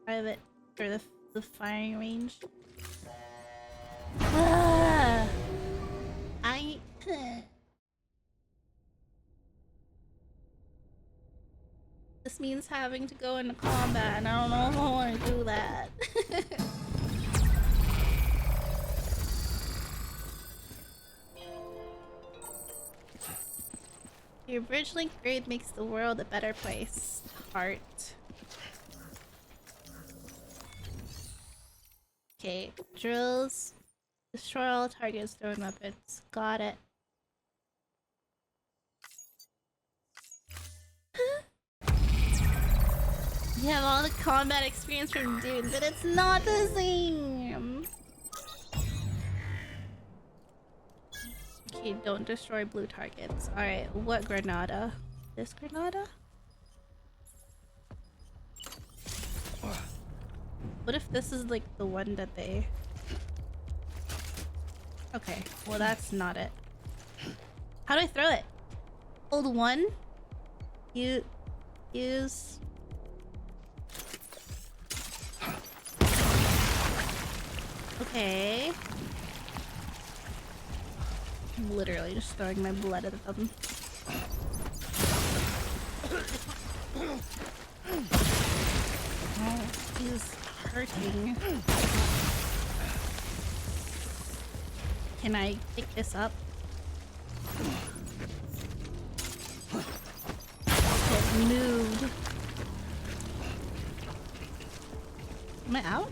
private or the firing range? Ah! This means having to go into combat, and I don't know if I want to do that. Your bridge link grade makes the world a better place. Heart. Okay, drills. Destroy all targets, thrown weapons. Got it. You have all the combat experience from dude, but it's not the same. Okay, don't destroy blue targets. Alright, what Granada? This Granada? What if this is like the one that they... Okay, well that's not it. How do I throw it? Hold one? Use... Okay. I'm literally just throwing my blood at them. Oh, he's hurting. Can I pick this up? It moved. Am I out?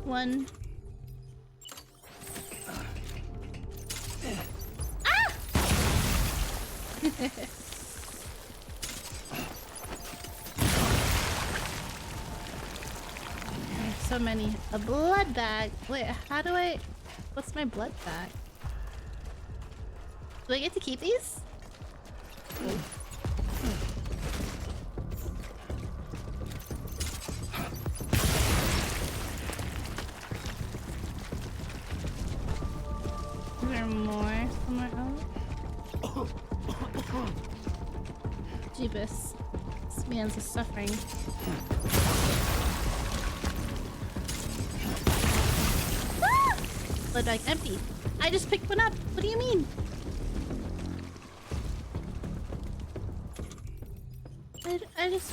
One. Ah! There's so many. A blood bag. Wait, how do I... What's my blood bag? Do I get to keep these? Is there more somewhere else? Jeebus. This man's is suffering. Ah! Blood bag empty. I just picked one up. What do you mean? I just...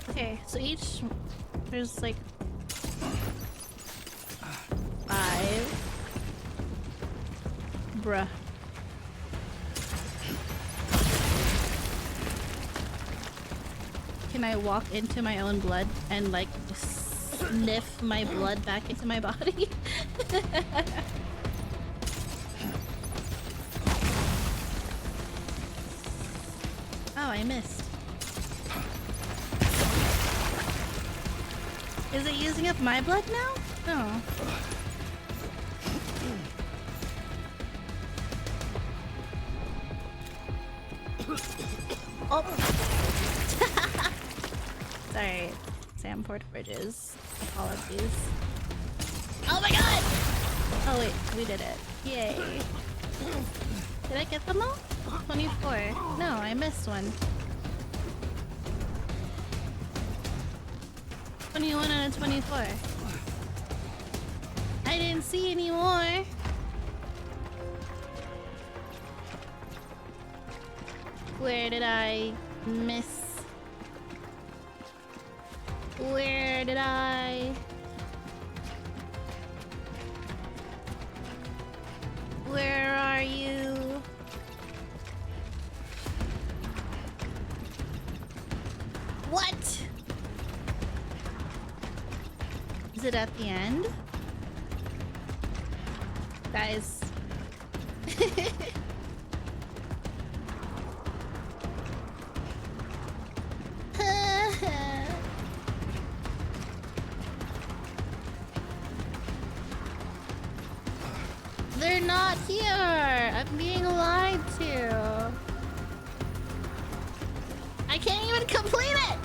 Okay, so each... There's like... 5... Bruh. can I walk into my own blood and like sniff my blood back into my body? Oh, I missed. Is it using up my blood now? No. Oh. Sorry, Samport Bridges. Apologies. Oh my god! Oh wait, we did it. Yay. Did I get them all? 24. No, I missed one. 21 out of 24. I didn't see any more. Where did I miss? Where did I? Where are you? What? Is it at the end? Guys. They're not here! I'm being lied to. I can't even complete it!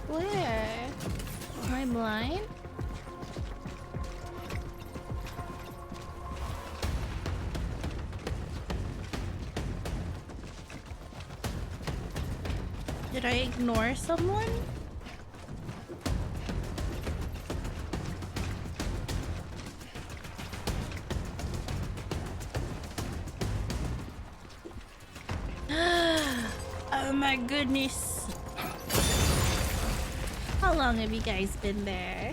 Where? Am I blind? Did I ignore someone? Oh my goodness. How long have you guys been there?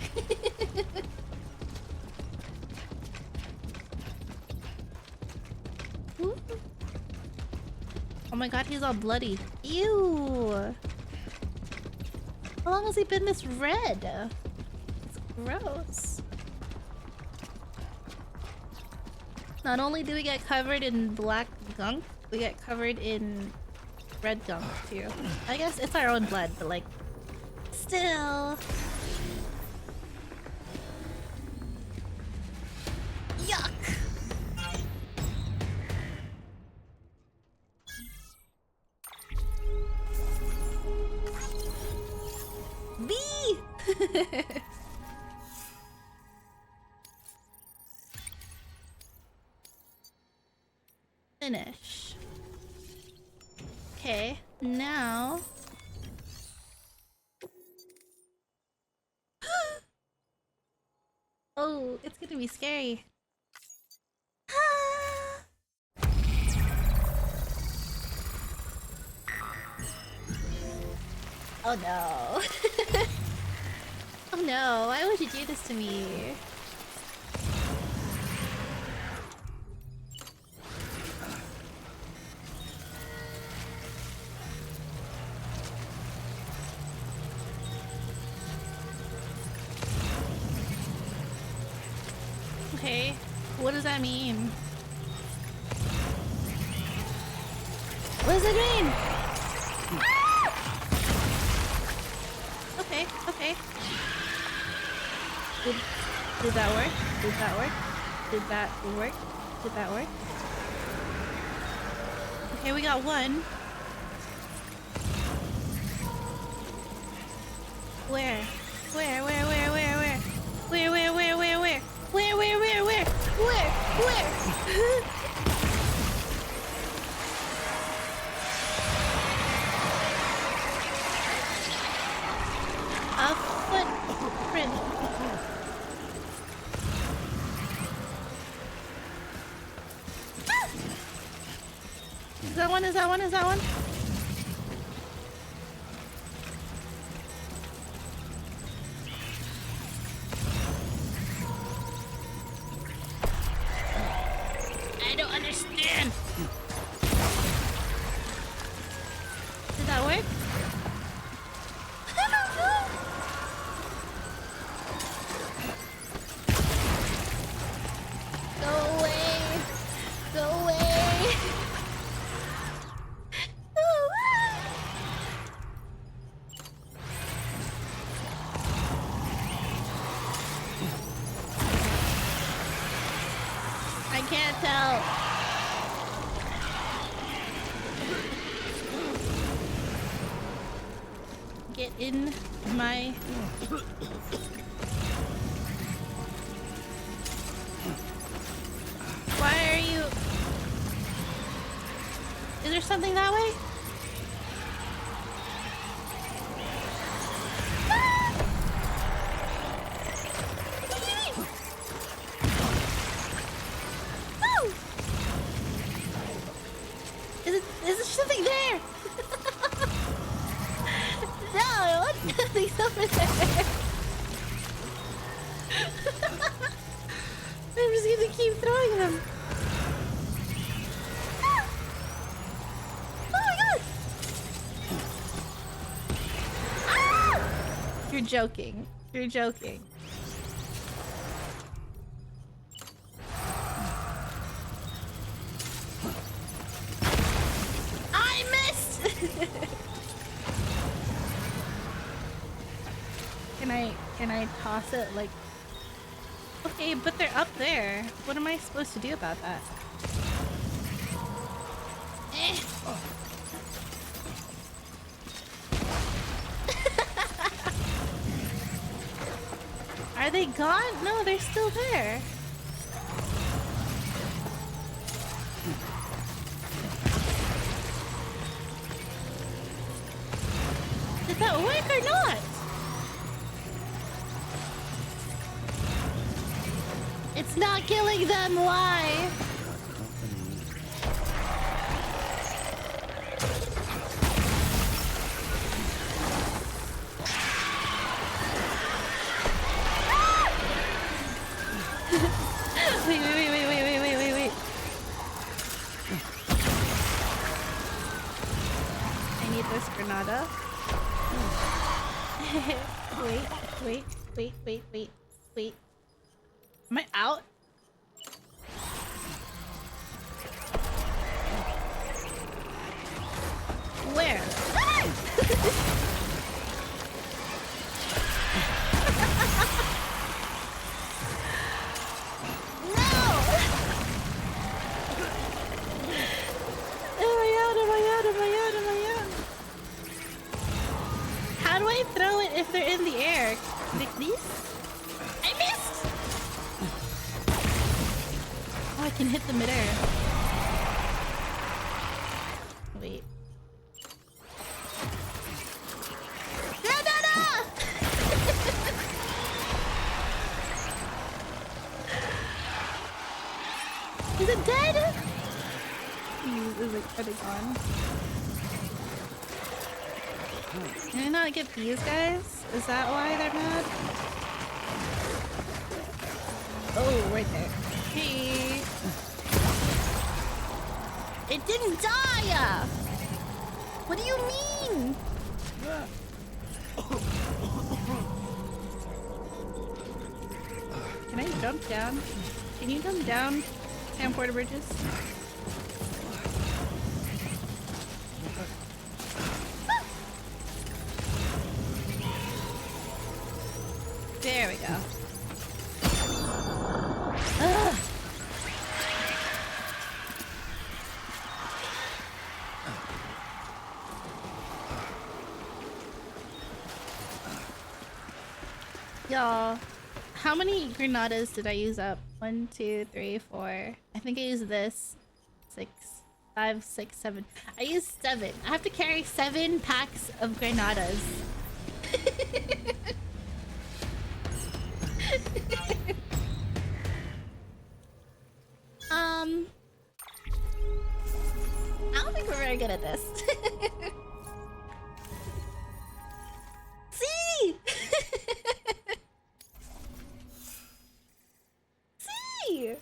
Ooh. Oh my god, he's all bloody. Ew. How long has he been this red? It's gross. Not only do we get covered in black gunk, we get covered in red gunk too. I guess it's our own blood, but like, still. Yuck. Bee! Finish. Okay, now... Oh, it's gonna be scary. Oh no. Oh no, why would you do this to me? Okay, what does that mean? What does it mean? Ah! Okay, okay. Did that work? Did that work? Did that work? Did that work? Okay, we got one. Where? Where? Where? Where? Where? Where? Where? Where? Where? Where? Where? Where? Where? Where? Where? Where? Where? A footprint. Is that one? Is that one? Is that one? I don't understand. I can't tell. Get in my... Why are you... Is there something that way? Is there something there? No, I want nothing over there. I'm just gonna keep throwing them. Oh my god! Ah! You're joking. You're joking. I missed! Can I toss it like... Okay, but they're up there. What am I supposed to do about that? Eh. Are they gone? No, they're still there. Did that work or not? It's not killing them, why? Wait. I need this Granada. Wait. Am I out? Where? No! Am I out? How do I throw it if they're in the air? Like this? I missed! Oh, I can hit the midair. Wait. No! Is it dead? Is it kind of gone? Can I not get these guys? Is that why they're mad? Oh, right there. Hey. It didn't die! What do you mean? Can I jump down? Can you jump down, Porter Bridges? There we go. Ugh. Y'all, how many granadas did I use up? 1, 2, 3, 4. I think I used this. 6, 5, 6, 7. I used 7. I have to carry 7 packs of granadas. I don't think we're very good at this. See! See!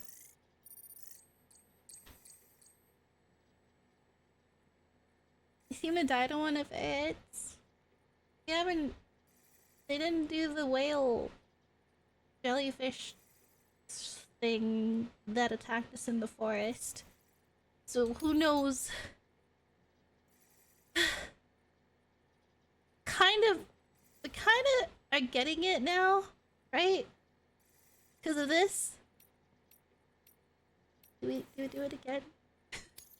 You seem to die to one of it. They didn't do the whale jellyfish thing that attacked us in the forest. So who knows? We kind of are getting it now, right? Because of this. Do it again?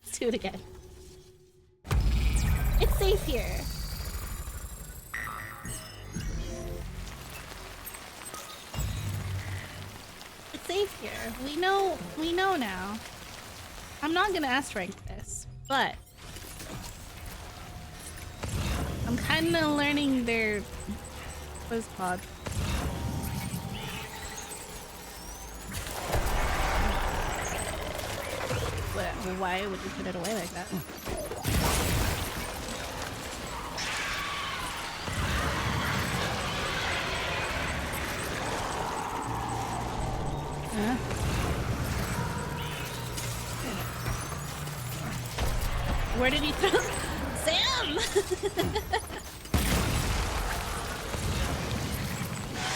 Let's do it again. It's safe here. It's safe here. We know now. I'm not gonna S-rank this, but I'm kinda learning their what's it called? Why would you put it away like that? Huh? Where did he throw? Sam!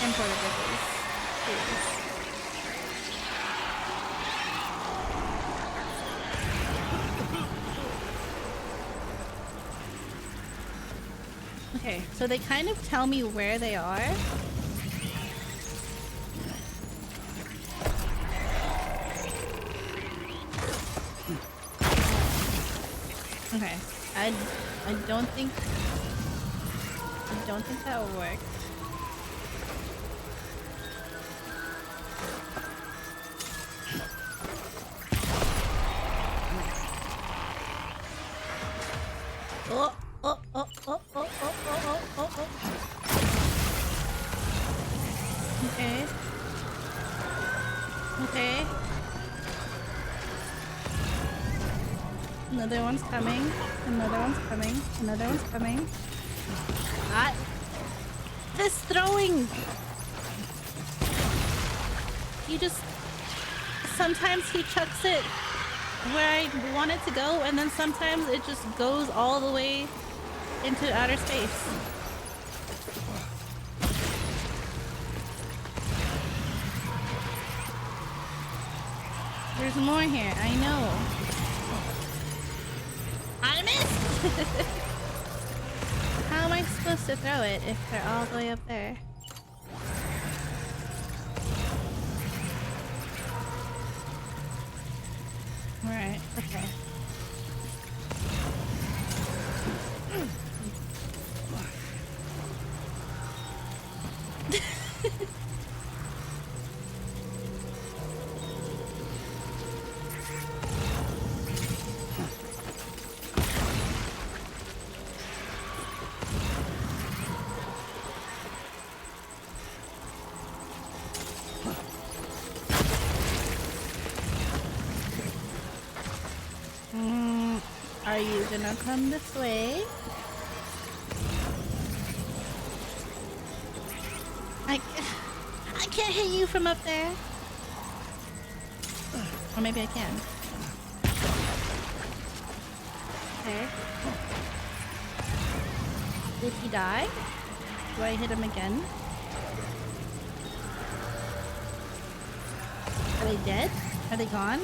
Imported bridges. Please. Okay, so they kind of tell me where they are. Okay, I don't think that will work. Oh. Okay. Okay. Another one's coming. Another one's coming. Another one's coming. Ah! This throwing! He just... Sometimes he chucks it where I want it to go, and then sometimes it just goes all the way into outer space. There's more here, I know. I missed! How am I supposed to throw it if they're all the way up there? Alright, okay. Are you gonna come this way? I can't hit you from up there. Or maybe I can. Okay. Did he die? Do I hit him again? Are they dead? Are they gone?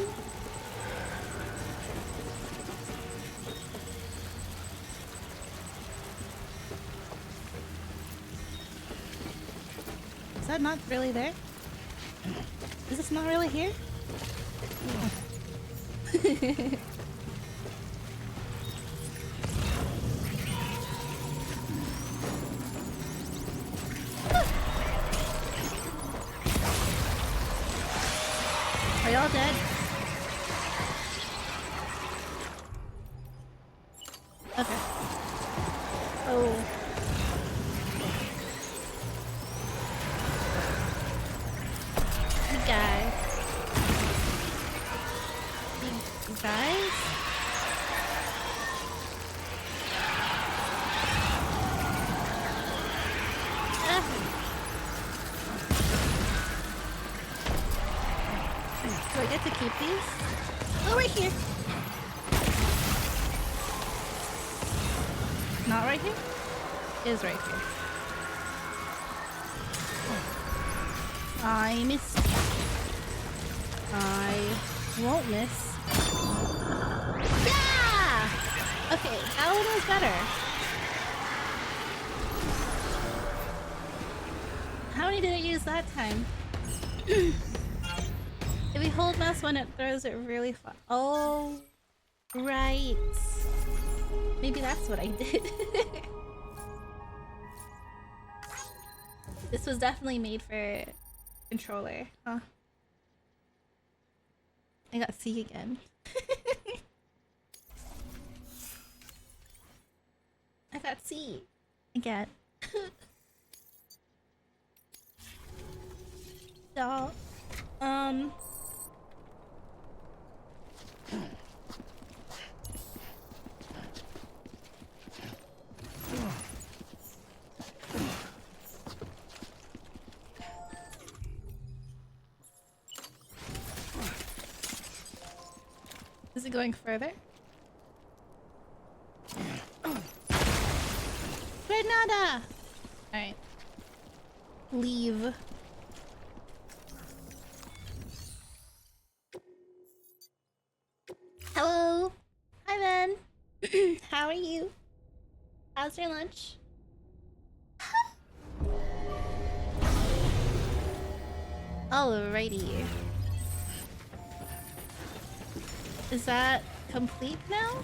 Is that not really there? Is this not really here? Are y'all dead? Okay. Oh. Guys. You guys? Do I get to keep these? Oh, right here. Not right here? It is right here. I missed. I won't miss. Yeah! Okay, that one was better. How many did I use that time? It we hold mouse when it throws it really far? Oh, right. Maybe that's what I did. This was definitely made for controller, huh? I got C again. I got C again. So, is it going further? Grenada! Alright. Leave. Hello! Hi, Ben! How are you? How's your lunch? Alrighty. Is that complete now?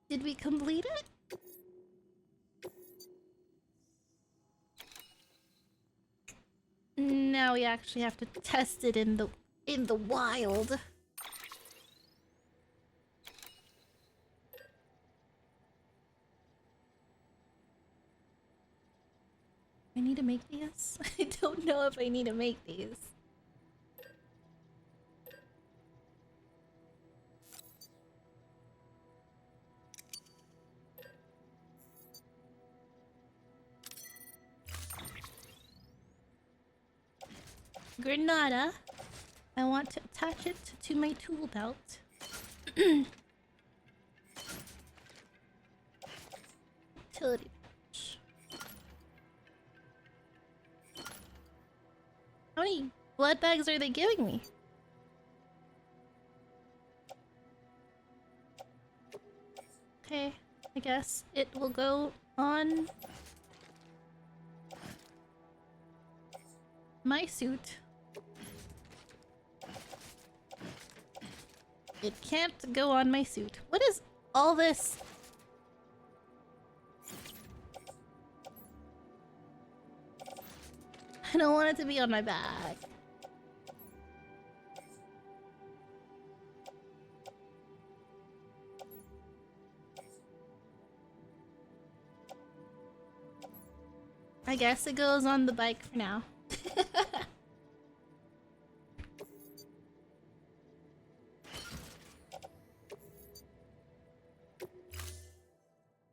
Did we complete it? Now we actually have to test it in the wild. I need to make these? I don't know if I need to make these. Granada. I want to attach it to my tool belt. Utility pouch. How many blood bags are they giving me? Okay, I guess it will go on my suit. It can't go on my suit. What is all this? I don't want it to be on my back. I guess it goes on the bike for now.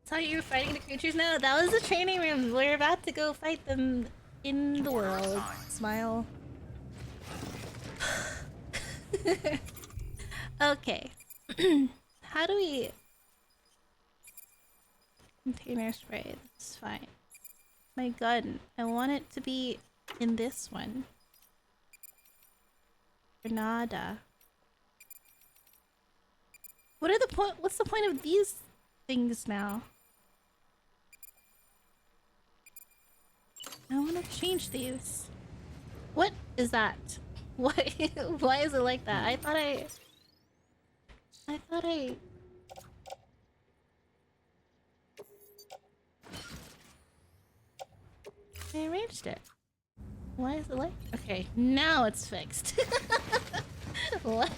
Thought you were fighting the creatures now? That was the training room. We're about to go fight them in the world. Smile. Okay. How do we... Container spray. That's fine. My gun. I want it to be in this one. Granada. What are the point? What's the point of these things now? I want to change these. What is that? Why? Why is it like that? I thought I arranged it. Why is it like? Okay, now it's fixed. What?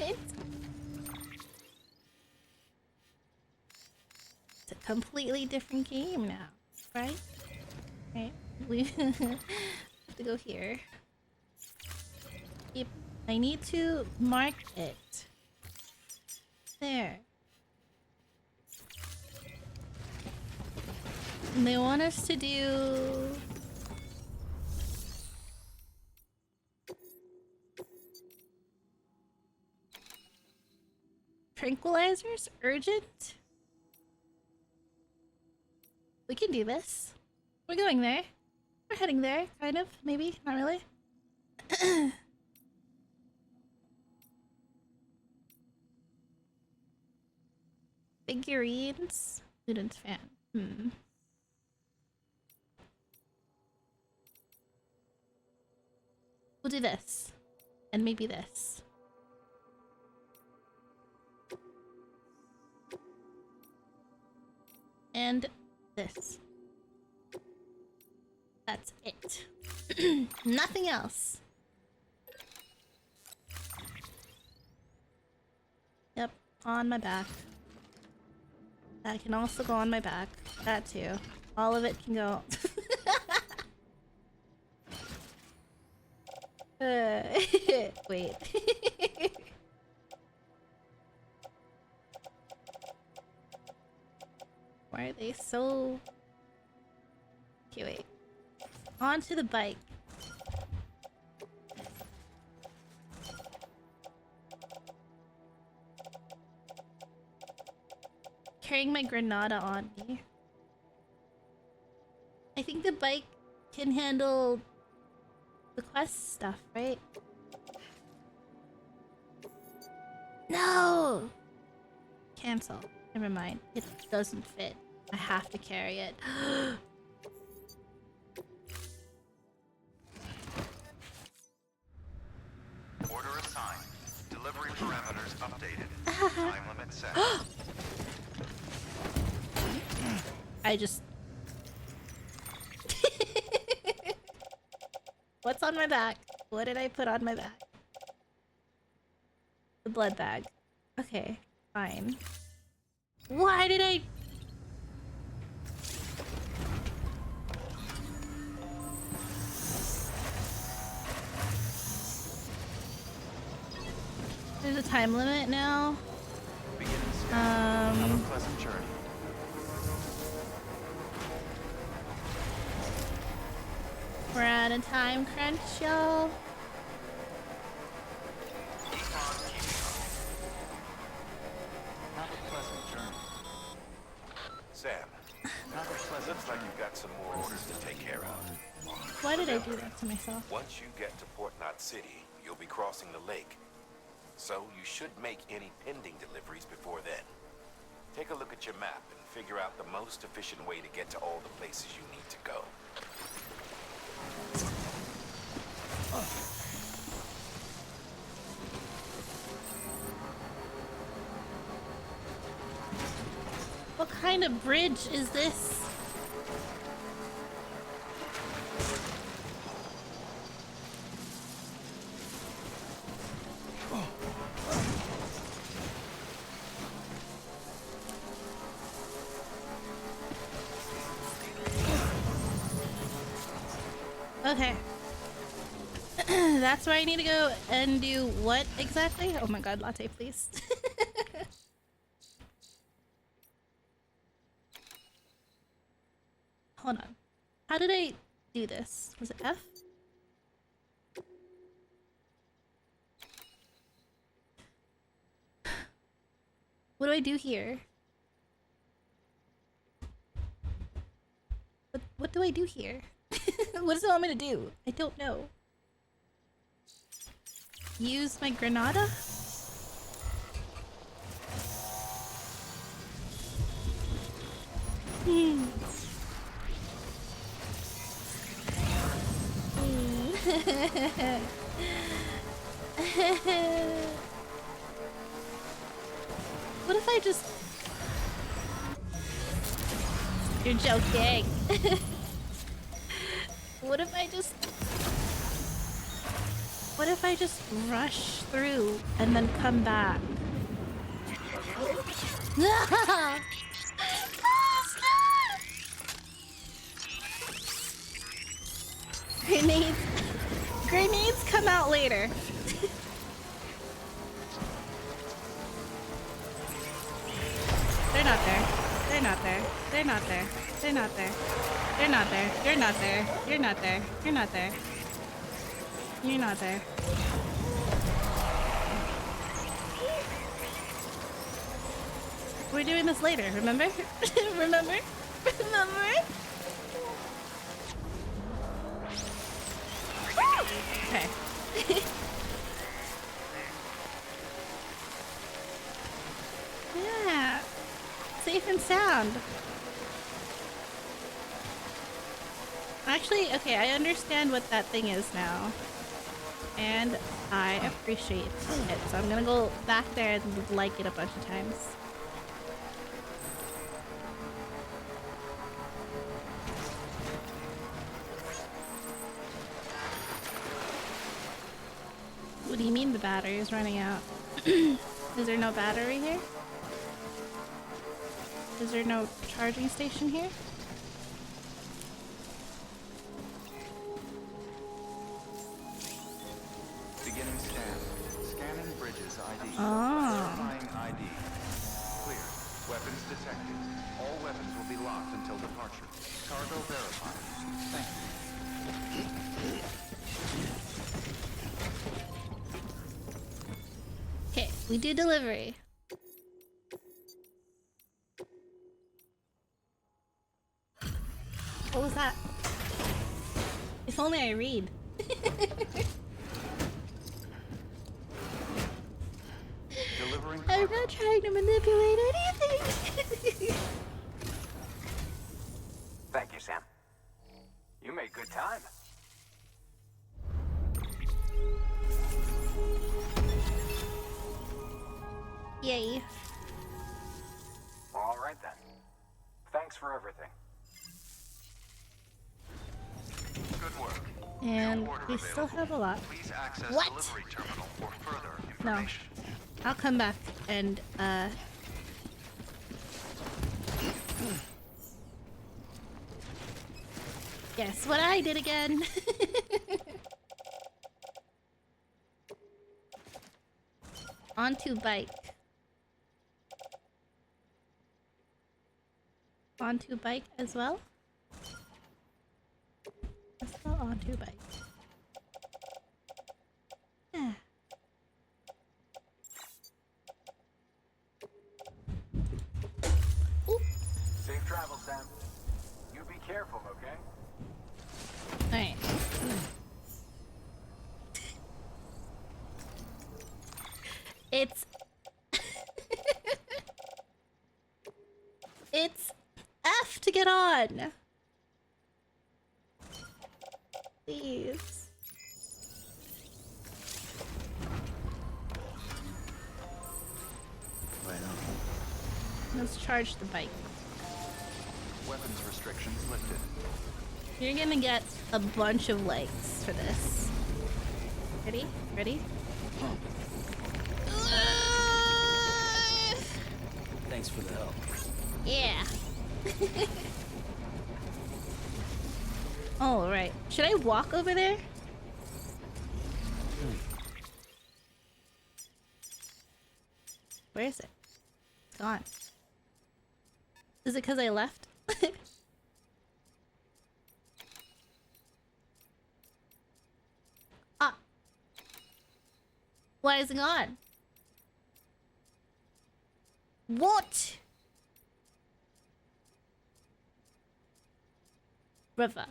It's a completely different game now, right? Right. We have to go here. Yep. I need to mark it. There. And they want us to do... tranquilizers? Urgent? We can do this. We're going there. We're heading there, kind of. Maybe. Not really. Figurines. Student fan. We'll do this. And maybe this. And this. That's it. Nothing else. Yep, on my back. That can also go on my back. That too. All of it can go. Wait. Why are they so... Okay, wait. Onto the bike. Carrying my Granada on me. I think the bike can handle the quest stuff, right? No! Cancel. Never mind. It doesn't fit. I have to carry it. Order assigned. Delivery parameters updated. Time limit set. I just... What's on my back? What did I put on my back? The blood bag. Okay, fine. Why did I... There's a time limit now. Have a pleasant journey. We're at a time crunch, y'all. Keep on keeping on. Have a pleasant journey. Sam, looks like you've got some more orders to take care of. Why did I do that to myself? Once you get to Port Knot City, you'll be crossing the lake. So you should make any pending deliveries before then. Take a look at your map and figure out the most efficient way to get to all the places you need to go. What kind of bridge is this? Okay. That's where I need to go and do what exactly? Oh my god, latte, please. Hold on. How did I do this? Was it F? What do I do here? What do I do here? What does it want me to do? I don't know. Use my Granada? What if I just... You're joking. What if I just rush through and then come back? Grenades come out later. They're not there. They're not there. They're not there. They're not there. They're not there. You're not there. You're not there. You're not there. You're not there. We're doing this later, remember? Remember? Remember? Okay. Yeah. Safe and sound. Actually, okay, I understand what that thing is now. and I appreciate it. So I'm gonna go back there and like it a bunch of times. What do you mean the battery is running out? Is there no battery here? Is there no charging station here? Beginning scan. Scanning bridges ID. Oh. Verifying ID. Clear. Weapons detected. All weapons will be locked until departure. Cargo verified. Thank you. Okay, we do delivery. What was that? If only I read. Delivering I'm cargo. not trying to manipulate anything. Thank you, Sam. You made good time. Yay. All right then. Thanks for everything. Good work. And we still have a lot. Please access What? delivery terminal for further No. information. I'll come back and guess what I did again. Onto bike. Onto bike as well? Let's go onto bike. Yeah. Oop. Safe travel, Sam. You be careful, okay? Alright. It's it's F to get on. Please. Right on. Let's charge the bike. Weapons restrictions lifted. You're gonna get a bunch of likes for this. Ready? Ready? Thanks for the help. Yeah. All right. Should I walk over there? Where is it? It's gone. Is it because I left? Ah. Why is it gone? What? River.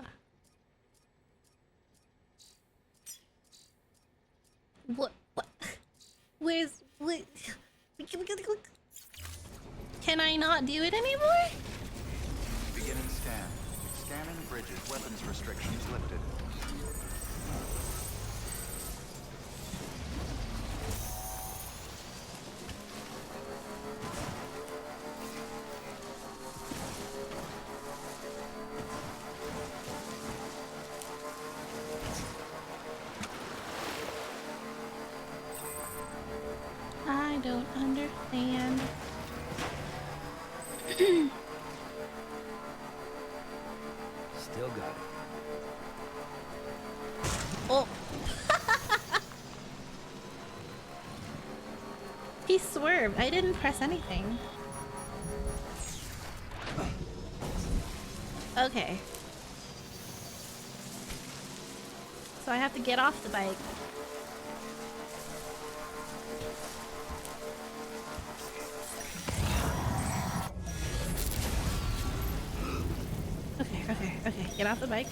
What? What? Where's? What? Can I not do it anymore? Beginning scan. Scanning bridges. Weapons restrictions lifted. I don't understand. Still got it. Oh. He swerved. I didn't press anything. Okay. So I have to get off the bike. Okay, get off the bike.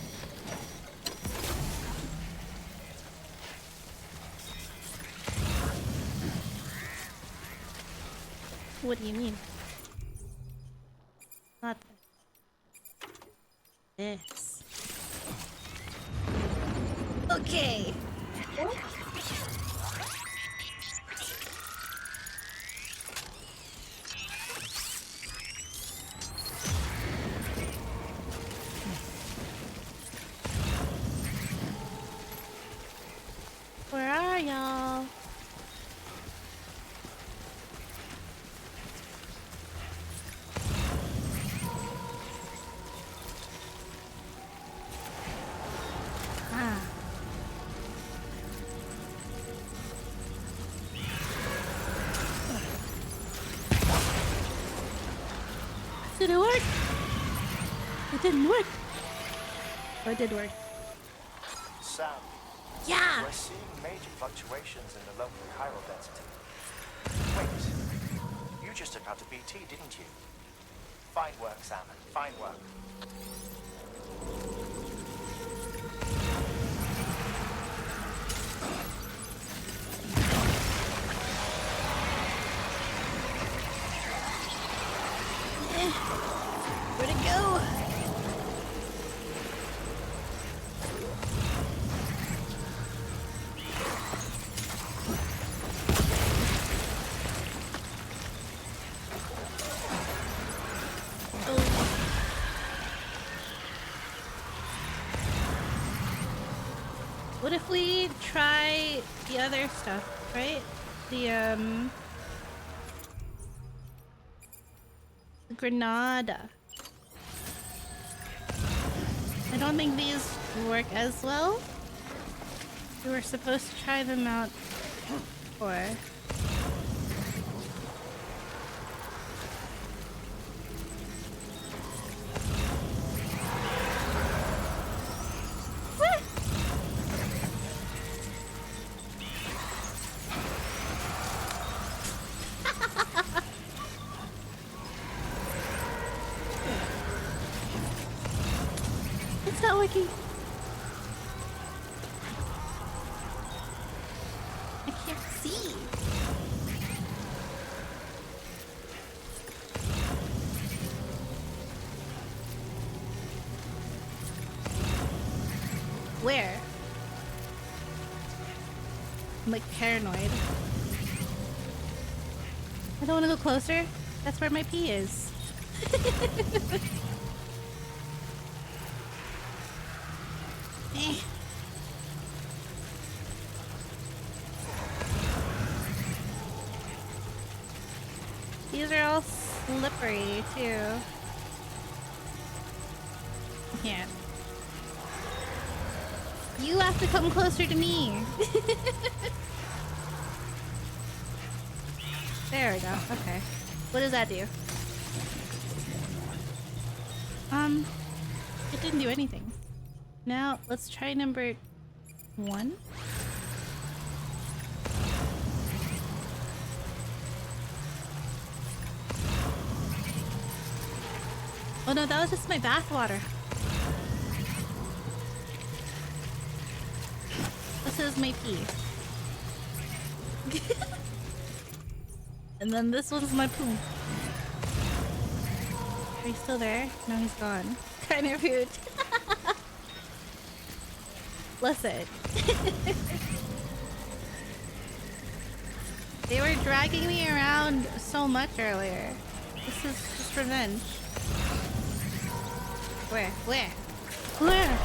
What do you mean? Not this. Okay. Where are y'all? Ah. Did it work? It didn't work. Oh, it did work. Sam, Yeah! we're seeing major fluctuations in the local chiral density. Wait, you just took out a BT, didn't you? Fine work, Sam. Fine work. Where'd it go? What if we try the other stuff, right? The Granada. I don't think these work as well. We were supposed to try them out before. What? It's not working. I can't see. Where? I'm like paranoid. I don't want to go closer. That's where my pee is. Eh. These are all slippery too. I can't. You have to come closer to me. There we go. Okay. What does that do? It didn't do anything. Now let's try number 1. Oh no, that was just my bath water. This is my pee. And then this one's my poo. Are you still there? No, he's gone. Kind of rude. Listen. They were dragging me around so much earlier. This is just revenge. Where? Where? Where?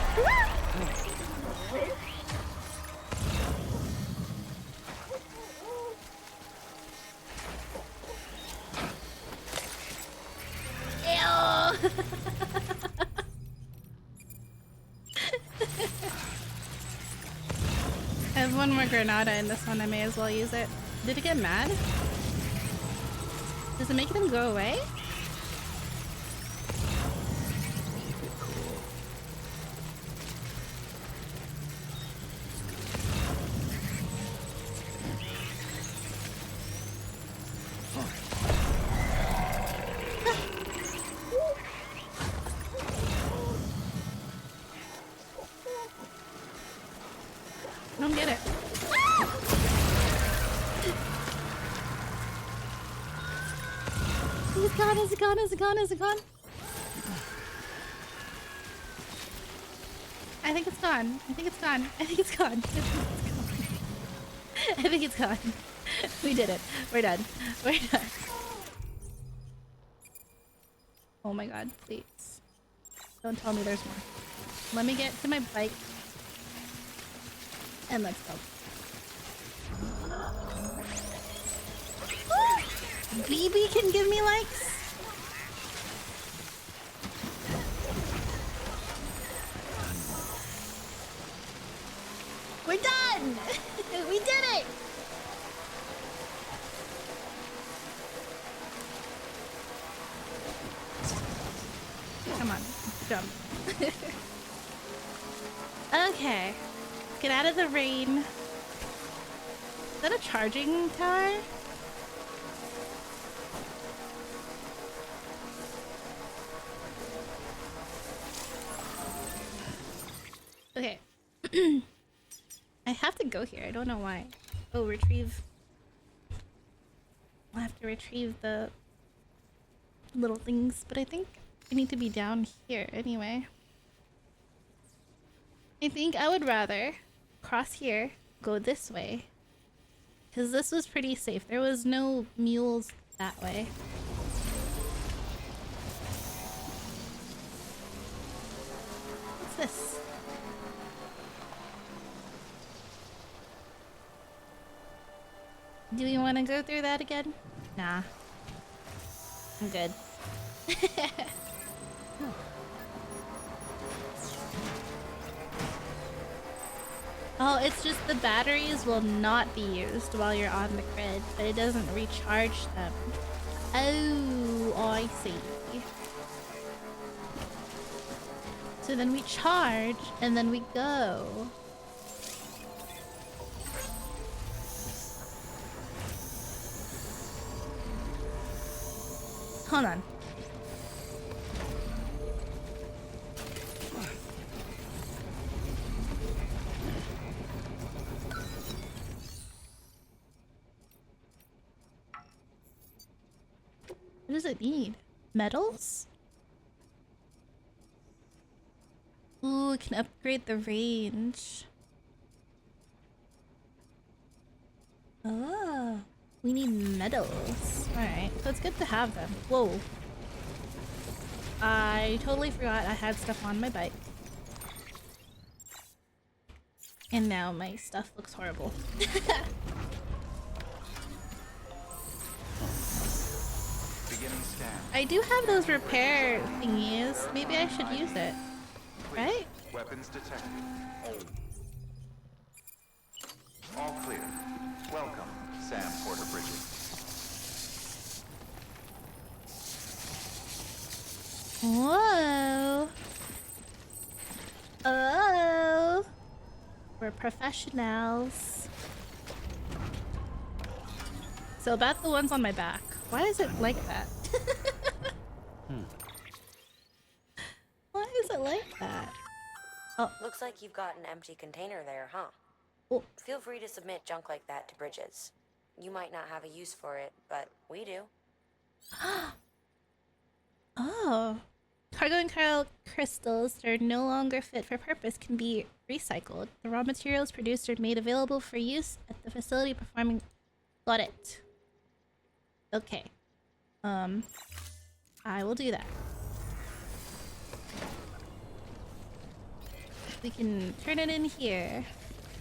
Ew! I have one more Granada in this one, I may as well use it. Did it get mad? Does it make them go away? Keep it cool. I don't get it. Is it gone? Is it gone? Is it gone? Is it gone? I think it's gone. I think it's gone. I think it's gone. I think it's gone. I think it's gone. We did it. We're done. We're done. Oh my god, please. Don't tell me there's more. Let me get to my bike. And let's go. BB can give me likes? We're done! We did it! Come on, jump. Okay. Get out of the rain. Is that a charging tower? Okay. I have to go here. I don't know why. Oh, retrieve. I'll have to retrieve the little things, but I think we need to be down here anyway. I think I would rather cross here, go this way, because this was pretty safe. There was no mules that way. What's this? Do we want to go through that again? Nah. I'm good. Oh, it's just the batteries will not be used while you're on the grid, but it doesn't recharge them. Oh, I see. So then we charge, and then we go. Hold on. What does it need? Metals? Ooh, it can upgrade the range. Oh, we need metals. Alright, so it's good to have them. Whoa. I totally forgot I had stuff on my bike. And now my stuff looks horrible. I do have those repair thingies. Maybe I should use it. Right? Weapons detected. All clear. Welcome, Sam Porter Bridges. Whoa. Oh. We're professionals. So about the ones on my back. Why is it like that? Why is it like that? Oh. Looks like you've got an empty container there, huh? Oh. Feel free to submit junk like that to Bridges. You might not have a use for it, but we do. Oh. Cargo and cargo crystals that are no longer fit for purpose can be recycled. The raw materials produced are made available for use at the facility performing... Got it. Okay. I will do that. We can turn it in here.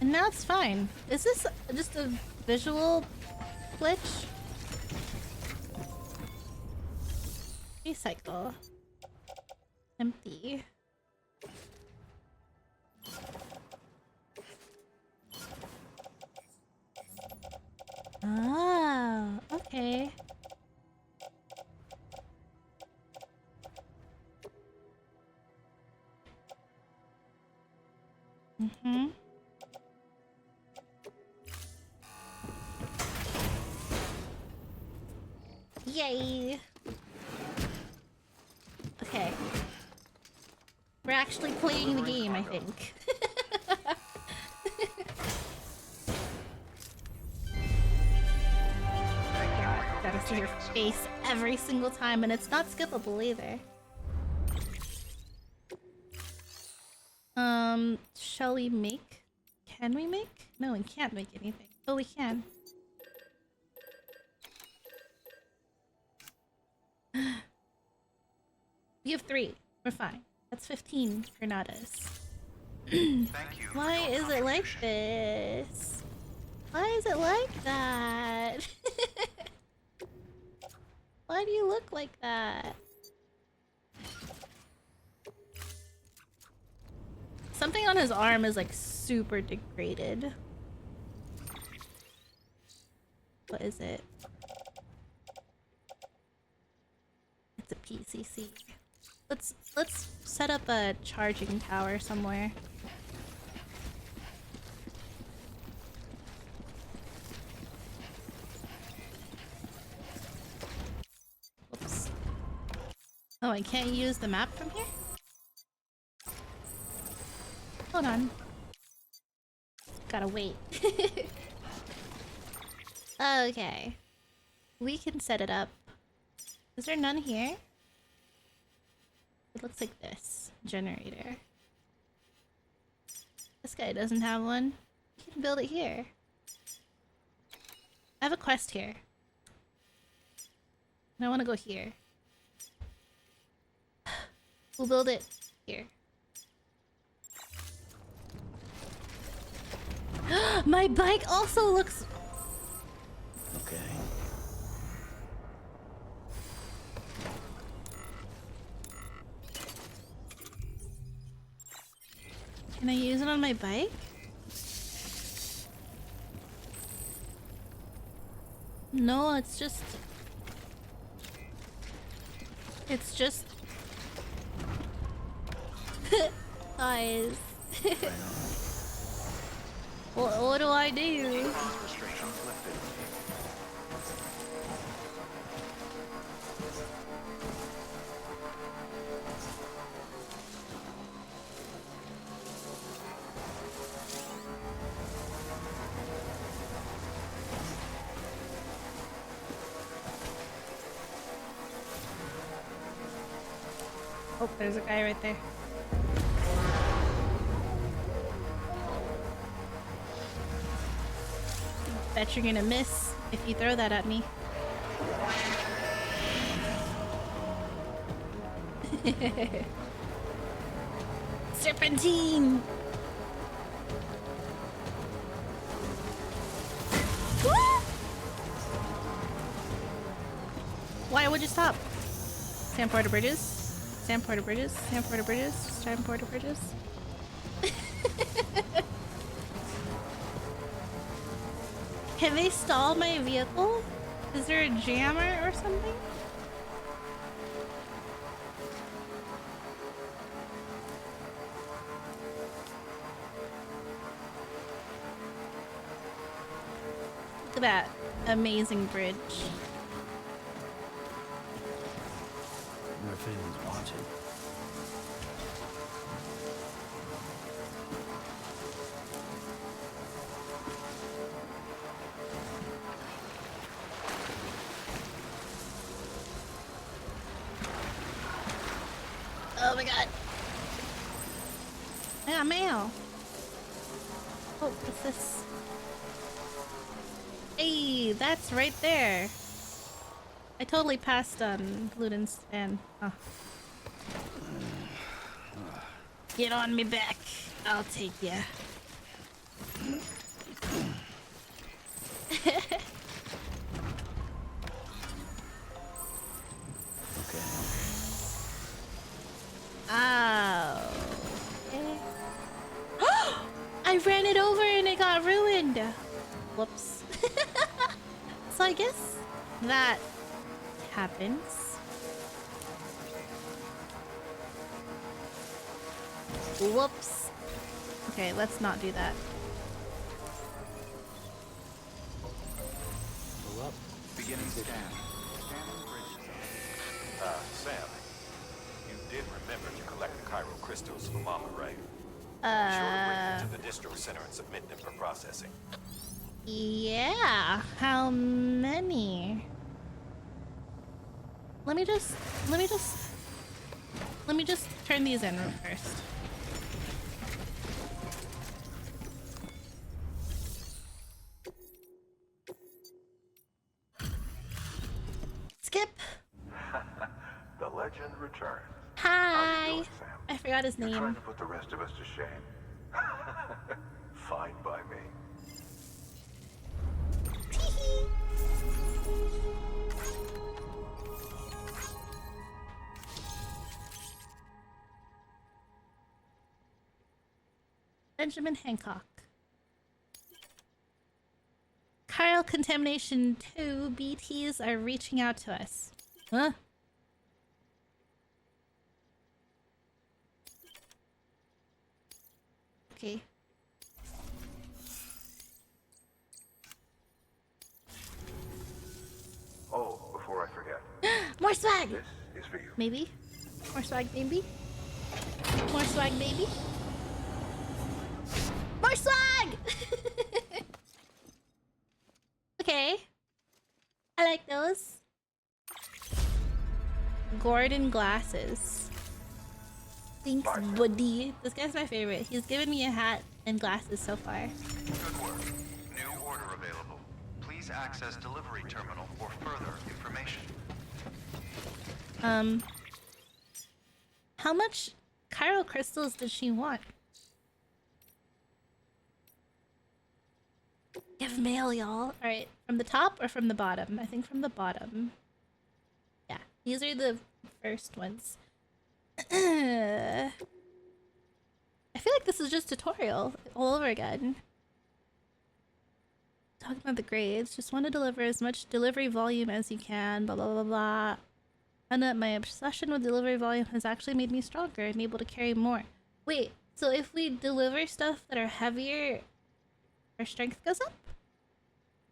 And now it's fine. Is this just a visual glitch? Recycle. Empty. Ah, okay. Mm-hmm. Yay! Okay. We're actually playing the game, I think. Gotta see your face every single time, and it's not skippable either. Shall we make? Can we make? No, we can't make anything. Oh, we can. We have 3. We're fine. That's 15 granadas. Thank you. Why is it like this? Why is it like that? Why do you look like that? Something on his arm is like super degraded. What is it? It's a PCC. Let's set up a charging tower somewhere. Oops. Oh, I can't use the map from here? Hold on. Gotta wait. Okay. We can set it up. Is there none here? It looks like this. Generator. This guy doesn't have one. We can build it here. I have a quest here. And I want to go here. We'll build it here. My bike also looks... Okay. Can I use it on my bike? No, it's just... It's just... Guys. What do I do? Restrictions lifted. Oh, there's a guy right there. Bet you're gonna miss if you throw that at me. Serpentine! Woo! Why would you stop? Sandporter bridges? Sandporter bridges? Sandporter bridges? Sandporter bridges? Can they stall my vehicle? Is there a jammer or something? Look at that amazing bridge. I wonder if anyone's watching. Oh my god. I got mail. Oh, what's this? Hey, that's right there. I totally passed on Luden's and Get on me back. I'll take ya. Okay. Oh. Okay. I ran it over and it got ruined. Whoops. So I guess that happens. Whoops. Okay, let's not do that. Pull up. Beginning scan. Scanning bridges. Sam, you did remember to collect the chiral crystals for Mama, right? Sure to bring them to the distro center and submit them for processing. Yeah. How many? Let me just turn these in first. returns. Hi! Doing, Sam? I forgot his You're trying name. to put the rest of us to shame. Fine by me. Benjamin Hancock. Chiral contamination 2 BTs are reaching out to us. Huh? Okay. Oh, before I forget, More swag! this is for you. Maybe? More swag, maybe? More swag, maybe? More swag! Okay. I like those. Gordon glasses. Thanks, buddy. This guy's my favorite. He's given me a hat and glasses so far. Good work. New order available. Please access delivery terminal for further information. How much chiral crystals does she want? Give mail, y'all. Alright, from the top or from the bottom? I think from the bottom. Yeah, these are the first ones. I feel like this is just tutorial all over again. Talking about the grades. Just want to deliver as much delivery volume as you can, blah blah blah blah. And that my obsession with delivery volume has actually made me stronger and able to carry more. Wait, so if we deliver stuff that are heavier, our strength goes up?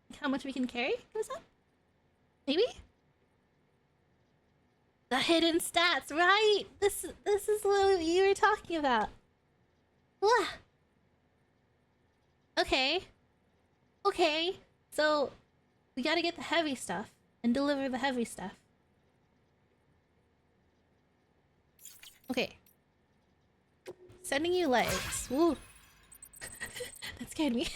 Like how much we can carry goes up? Maybe? The hidden stats, right? This is what you were talking about. Wah. Okay. Okay. So we gotta get the heavy stuff and deliver the heavy stuff. Okay. Sending you legs. Woo. That scared me.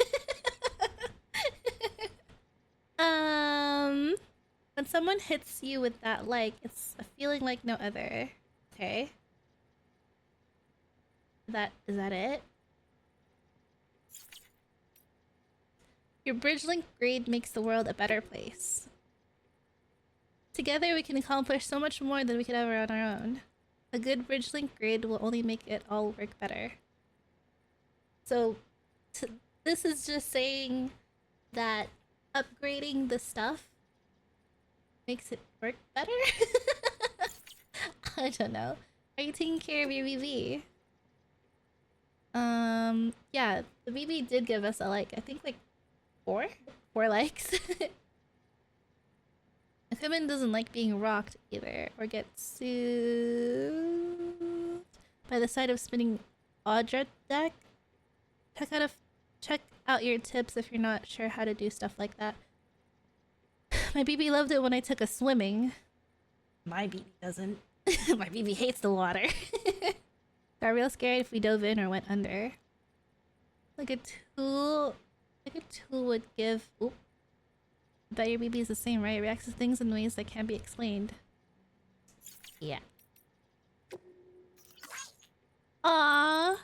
When someone hits you with that leg, it's a feeling like no other. Okay. Is that it? Your bridge link grade makes the world a better place. Together we can accomplish so much more than we could ever on our own. A good bridge link grade will only make it all work better. So, this is just saying that upgrading the stuff makes it work better? I don't know. Are you taking care of your BB? Yeah, the BB did give us a like, I think like 4 likes. Equipment doesn't like being rocked either, or get soothed by the sight of spinning Audra deck. Check out your tips if you're not sure how to do stuff like that. My BB loved it when I took a swimming. My BB doesn't. My BB hates the water. Got real scared if we dove in or went under. Like a tool would give. Oop. I bet your BB is the same, right? It reacts to things in ways that can't be explained. Yeah. Aww.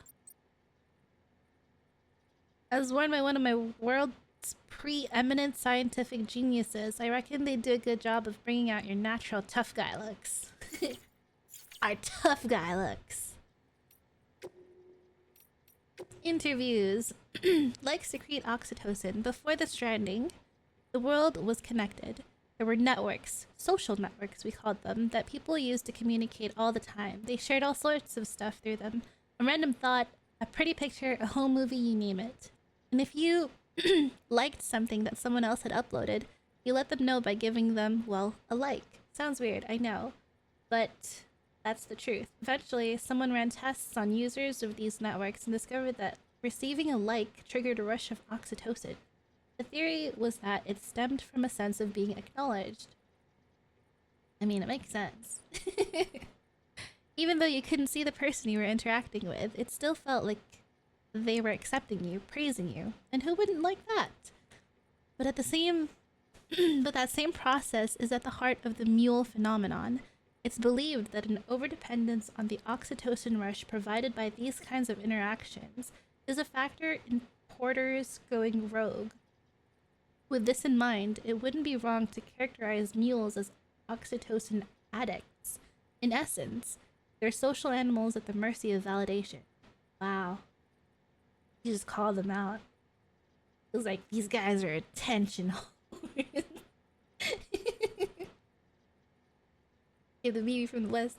As warned by one of my world's preeminent scientific geniuses, I reckon they do a good job of bringing out your natural tough guy looks. Our tough guy looks. Interviews. Like secrete oxytocin, before the Stranding, the world was connected. There were networks, social networks we called them, that people used to communicate all the time. They shared all sorts of stuff through them. A random thought, a pretty picture, a home movie, you name it. And if you liked something that someone else had uploaded, you let them know by giving them, well, a like. Sounds weird, I know. But that's the truth. Eventually, someone ran tests on users of these networks and discovered that receiving a like triggered a rush of oxytocin. The theory was that it stemmed from a sense of being acknowledged. I mean, it makes sense. Even though you couldn't see the person you were interacting with, it still felt like they were accepting you, praising you. And who wouldn't like that? But that same process is at the heart of the mule phenomenon. It's believed that an overdependence on the oxytocin rush provided by these kinds of interactions is a factor in porters going rogue. With this in mind, it wouldn't be wrong to characterize mules as oxytocin addicts. In essence, they're social animals at the mercy of validation. Wow. You just call them out. It was like, these guys are attention whores. Hey, the baby from the west.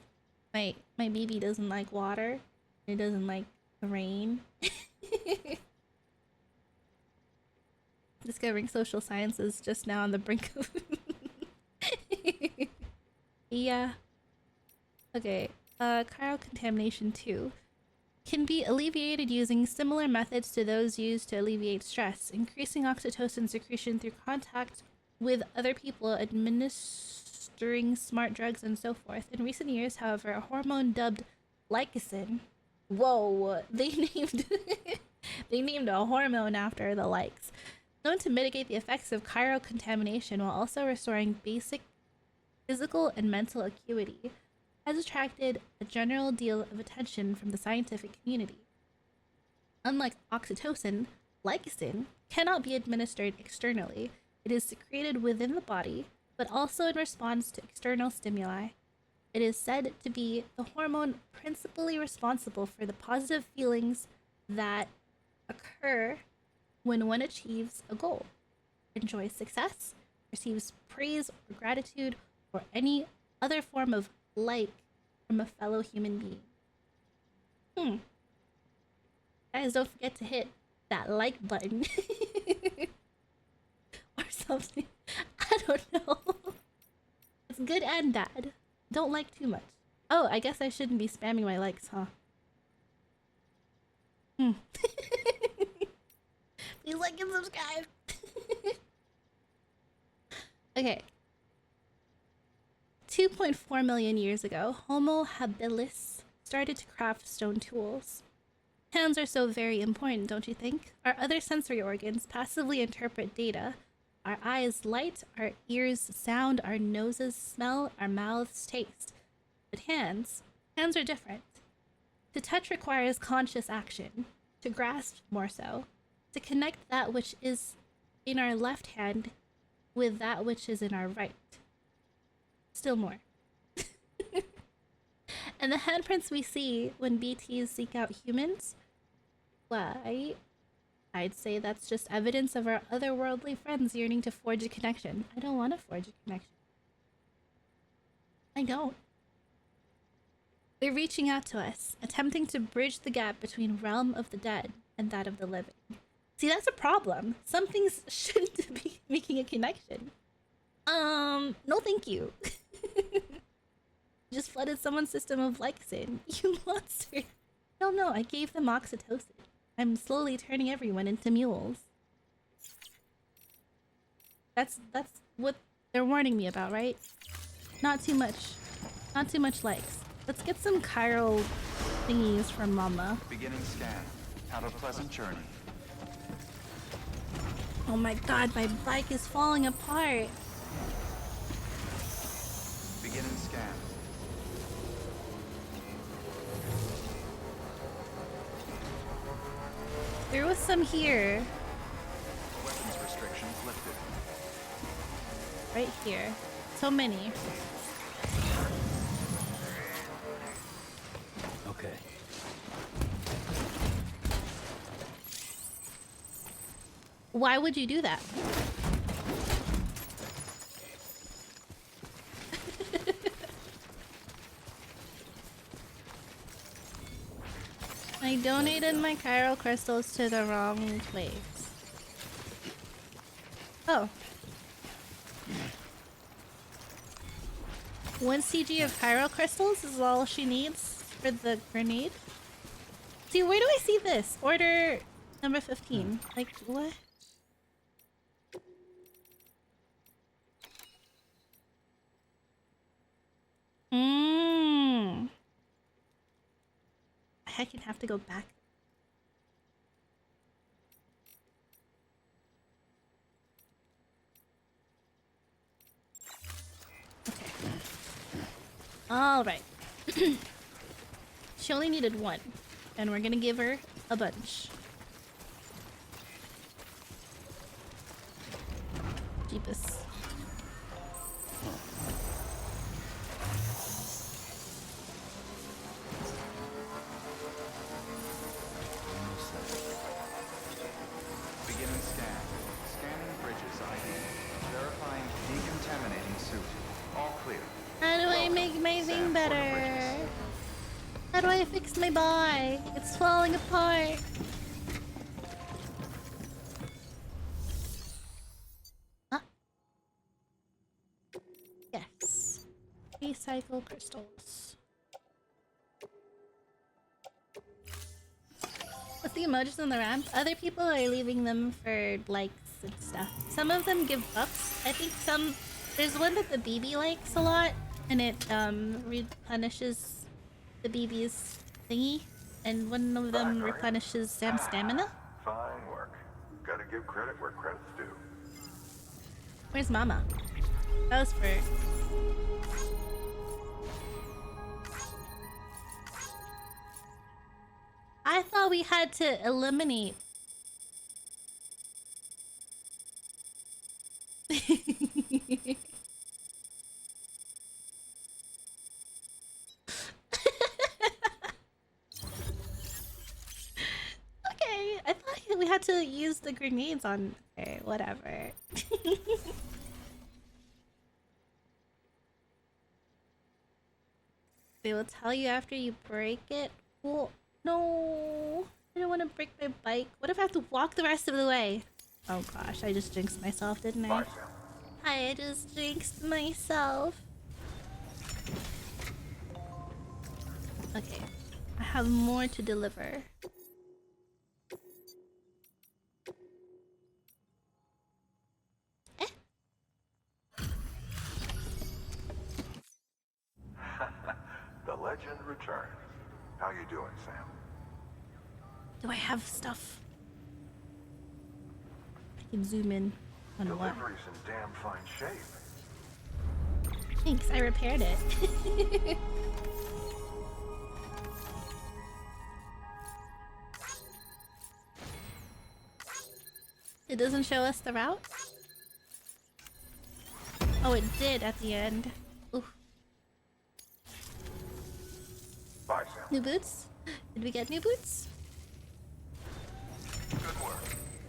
My baby doesn't like water. It doesn't like the rain. Discovering social sciences just now on the brink of yeah. Okay, cryocontamination 2 can be alleviated using similar methods to those used to alleviate stress, increasing oxytocin secretion through contact with other people, administering smart drugs, and so forth. In recent years, however, a hormone dubbed lycocin, whoa, they named a hormone after the likes, known to mitigate the effects of cryocontamination while also restoring basic physical and mental acuity, has attracted a general deal of attention from the scientific community. Unlike oxytocin, lycocin cannot be administered externally. It is secreted within the body, but also in response to external stimuli. It is said to be the hormone principally responsible for the positive feelings that occur when one achieves a goal, enjoys success, receives praise or gratitude, or any other form of like from a fellow human being. Guys, don't forget to hit that like button. Or something. I don't know. It's good and bad. Don't like too much. Oh, I guess I shouldn't be spamming my likes, huh? Please like and subscribe. Okay. 2.4 million years ago, Homo habilis started to craft stone tools. Hands are so very important, don't you think? Our other sensory organs passively interpret data. Our eyes light, our ears sound, our noses smell, our mouths taste. But hands are different. To touch requires conscious action. To grasp, more so. To connect that which is in our left hand with that which is in our right. Still more. And the handprints we see when BTs seek out humans, why, I'd say that's just evidence of our otherworldly friends yearning to forge a connection. I don't want to forge a connection. I don't. They're reaching out to us, attempting to bridge the gap between realm of the dead and that of the living. See, that's a problem. Some things shouldn't be making a connection. No thank you. Just flooded someone's system of lycocin. You monster. No, I gave them oxytocin. I'm slowly turning everyone into mules. That's what they're warning me about, right? Not too much. Not too much likes. Let's get some chiral thingies from Mama. Beginning scan. Have a pleasant journey. Oh my god, my bike is falling apart. Beginning scan. There was some here. Weapons restrictions lifted. Right here. So many. Okay. Why would you do that? I donated my chiral crystals to the wrong place. Oh. 1 CG of chiral crystals is all she needs for the grenade? See, where do I see this? Order number 15. Like, what? I can have to go back. Okay. Alright. She only needed one. And we're gonna give her a bunch. Jeepus. Beginning scan. Scanning bridges ID. Verifying decontaminating suit. All clear. How do I make my Sam thing for the better? bridges. How do I fix my bike? It's falling apart. Ah. Yes. Recycle crystals. With the emojis on the ramp, other people are leaving them for likes and stuff. Some of them give buffs. I think there's one that the BB likes a lot, and it replenishes the BB's thingy, and one of them replenishes Sam's stamina. Fine work. Gotta give credit where credit's due. Where's Mama? That was for... I thought we had to eliminate... Okay, I thought we had to use the grenades on her, whatever. They will tell you after you break it. Well, no, I don't want to break my bike. What if I have to walk the rest of the way? Oh gosh, I just jinxed myself, didn't I? I just jinxed myself. Okay, I have more to deliver. The legend returns. How you doing, Sam? Do I have stuff? I can zoom in on what. Delivery's in damn fine shape. Thanks, I repaired it. It doesn't show us the route? Oh, it did at the end. Oof. Bye, Sam. New boots? Did we get new boots? Good work.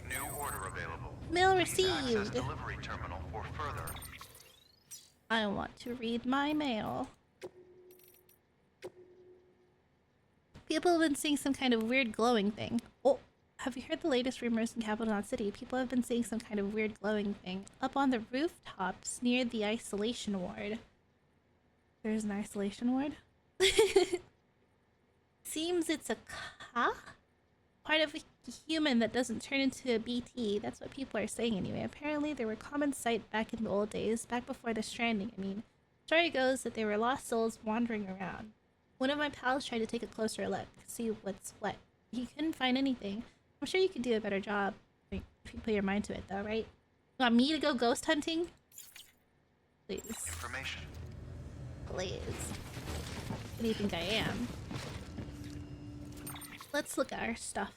New order available. Mail Please access received. delivery terminal or further. I want to read my mail. People have been seeing some kind of weird glowing thing. Oh, have you heard the latest rumors in Capital Knot City? People have been seeing some kind of weird glowing thing up on the rooftops near the isolation ward. There's an isolation ward? Seems it's a part of a human that doesn't turn into a BT. That's what people are saying anyway. Apparently they were common sight back in the old days, back before the Stranding. I mean, story goes that they were lost souls wandering around. One of my pals tried to take a closer look, see what's what. He couldn't find anything. I'm sure you could do a better job if you put your mind to it though, right? You want me to go ghost hunting? Please. Information. Please. What do you think I am? Let's look at our stuff.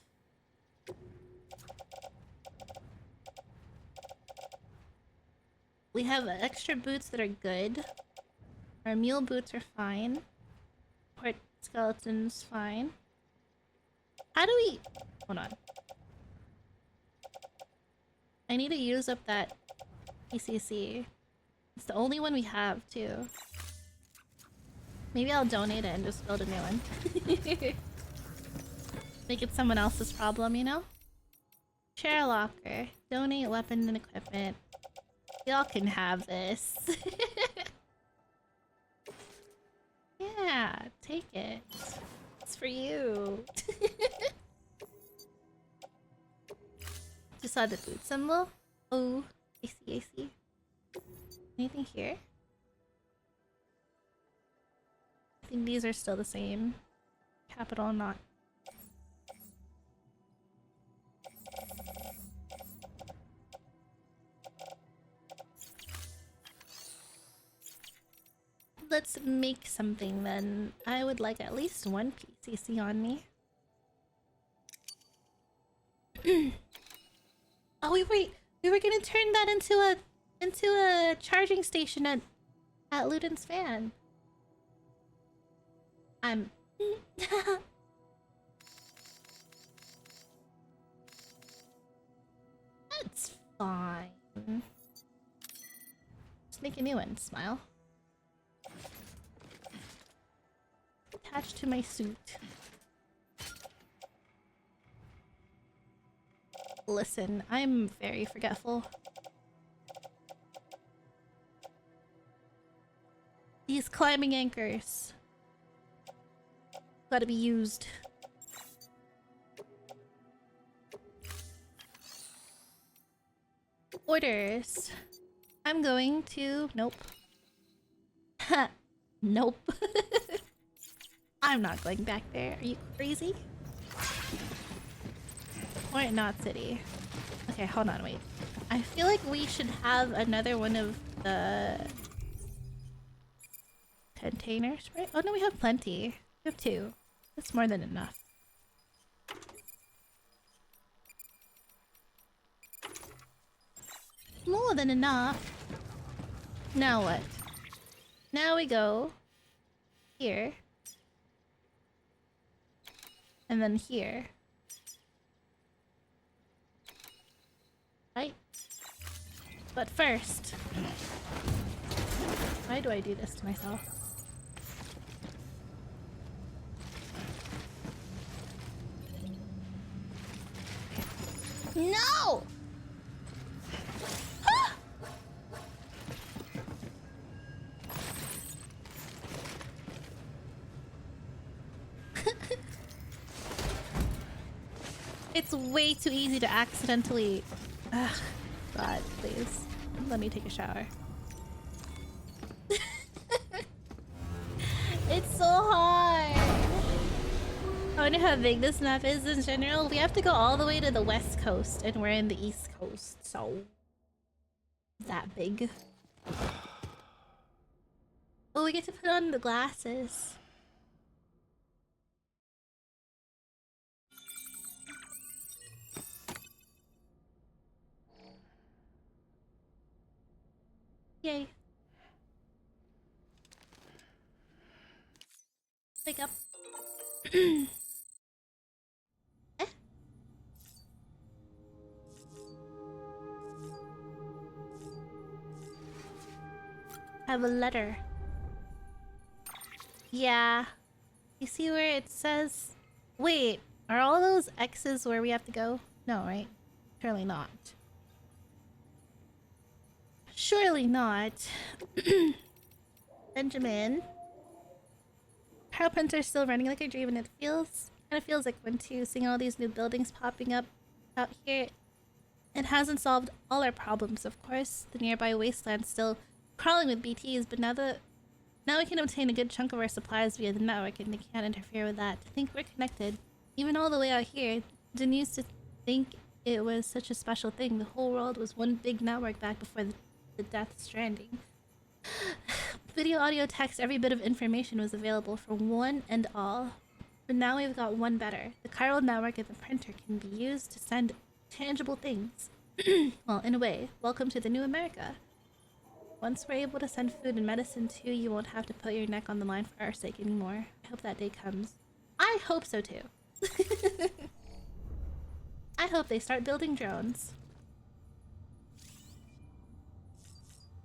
We have extra boots that are good. Our mule boots are fine. Port skeleton's fine. How do we... Hold on. I need to use up that PCC. It's the only one we have, too. Maybe I'll donate it and just build a new one. Make it someone else's problem, you know? Share locker. Donate weapons and equipment. Y'all can have this. Yeah, take it. It's for you. Just saw the boot symbol. Oh, I see. Anything here? I think these are still the same. Capital Knot. Let's make something then. I would like at least one PCC on me. Oh, we were gonna turn that into a charging station at Luden's fan. That's fine. Just make a new one. Smile. Attached to my suit. Listen, I'm very forgetful. These climbing anchors gotta be used. Orders. I'm going to... Nope. Nope. I'm not going back there. Are you crazy? Or not city. Okay, hold on, wait. I feel like we should have another one of the containers, right? Oh no, we have plenty. We have 2. That's more than enough. More than enough. Now what? Now we go here. And then here. Right? But first... Why do I do this to myself? No! It's way too easy to accidentally... Ugh, God, please. Let me take a shower. It's so hard! I wonder how big this map is in general. We have to go all the way to the west coast, and we're in the east coast, so... That big. Oh, we get to put on the glasses. Yay. Pick up. Eh? I have a letter. Yeah. You see where it says... Wait, are all those X's where we have to go? No, right? Surely not. Surely not. Benjamin. Carpenters still running like a dream, and it kind of feels like one too, seeing all these new buildings popping up out here. It hasn't solved all our problems, of course. The nearby wasteland's still crawling with BTs, but now we can obtain a good chunk of our supplies via the network, and they can't interfere with that. To think we're connected, even all the way out here, didn't used to think it was such a special thing. The whole world was one big network back before the Death Stranding. Video, audio, text, every bit of information was available for one and all. But now we've got one better. The chiral network and the printer can be used to send tangible things. Well, in a way, welcome to the new America. Once we're able to send food and medicine too, you won't have to put your neck on the line for our sake anymore. I hope that day comes. I hope so too. I hope they start building drones.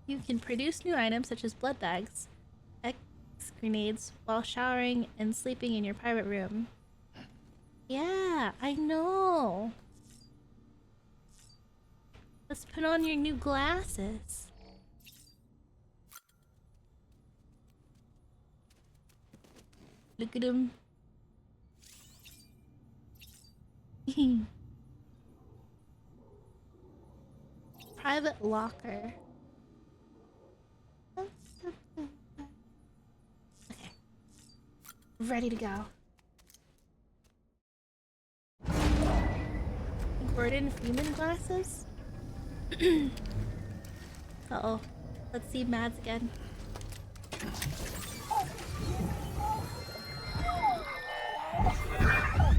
You can produce new items such as blood bags, X grenades, while showering and sleeping in your private room. Yeah, I know. Let's put on your new glasses. Look at him. Private locker. Okay. Ready to go. Gordon Freeman glasses? Uh-oh. Let's see Mads again.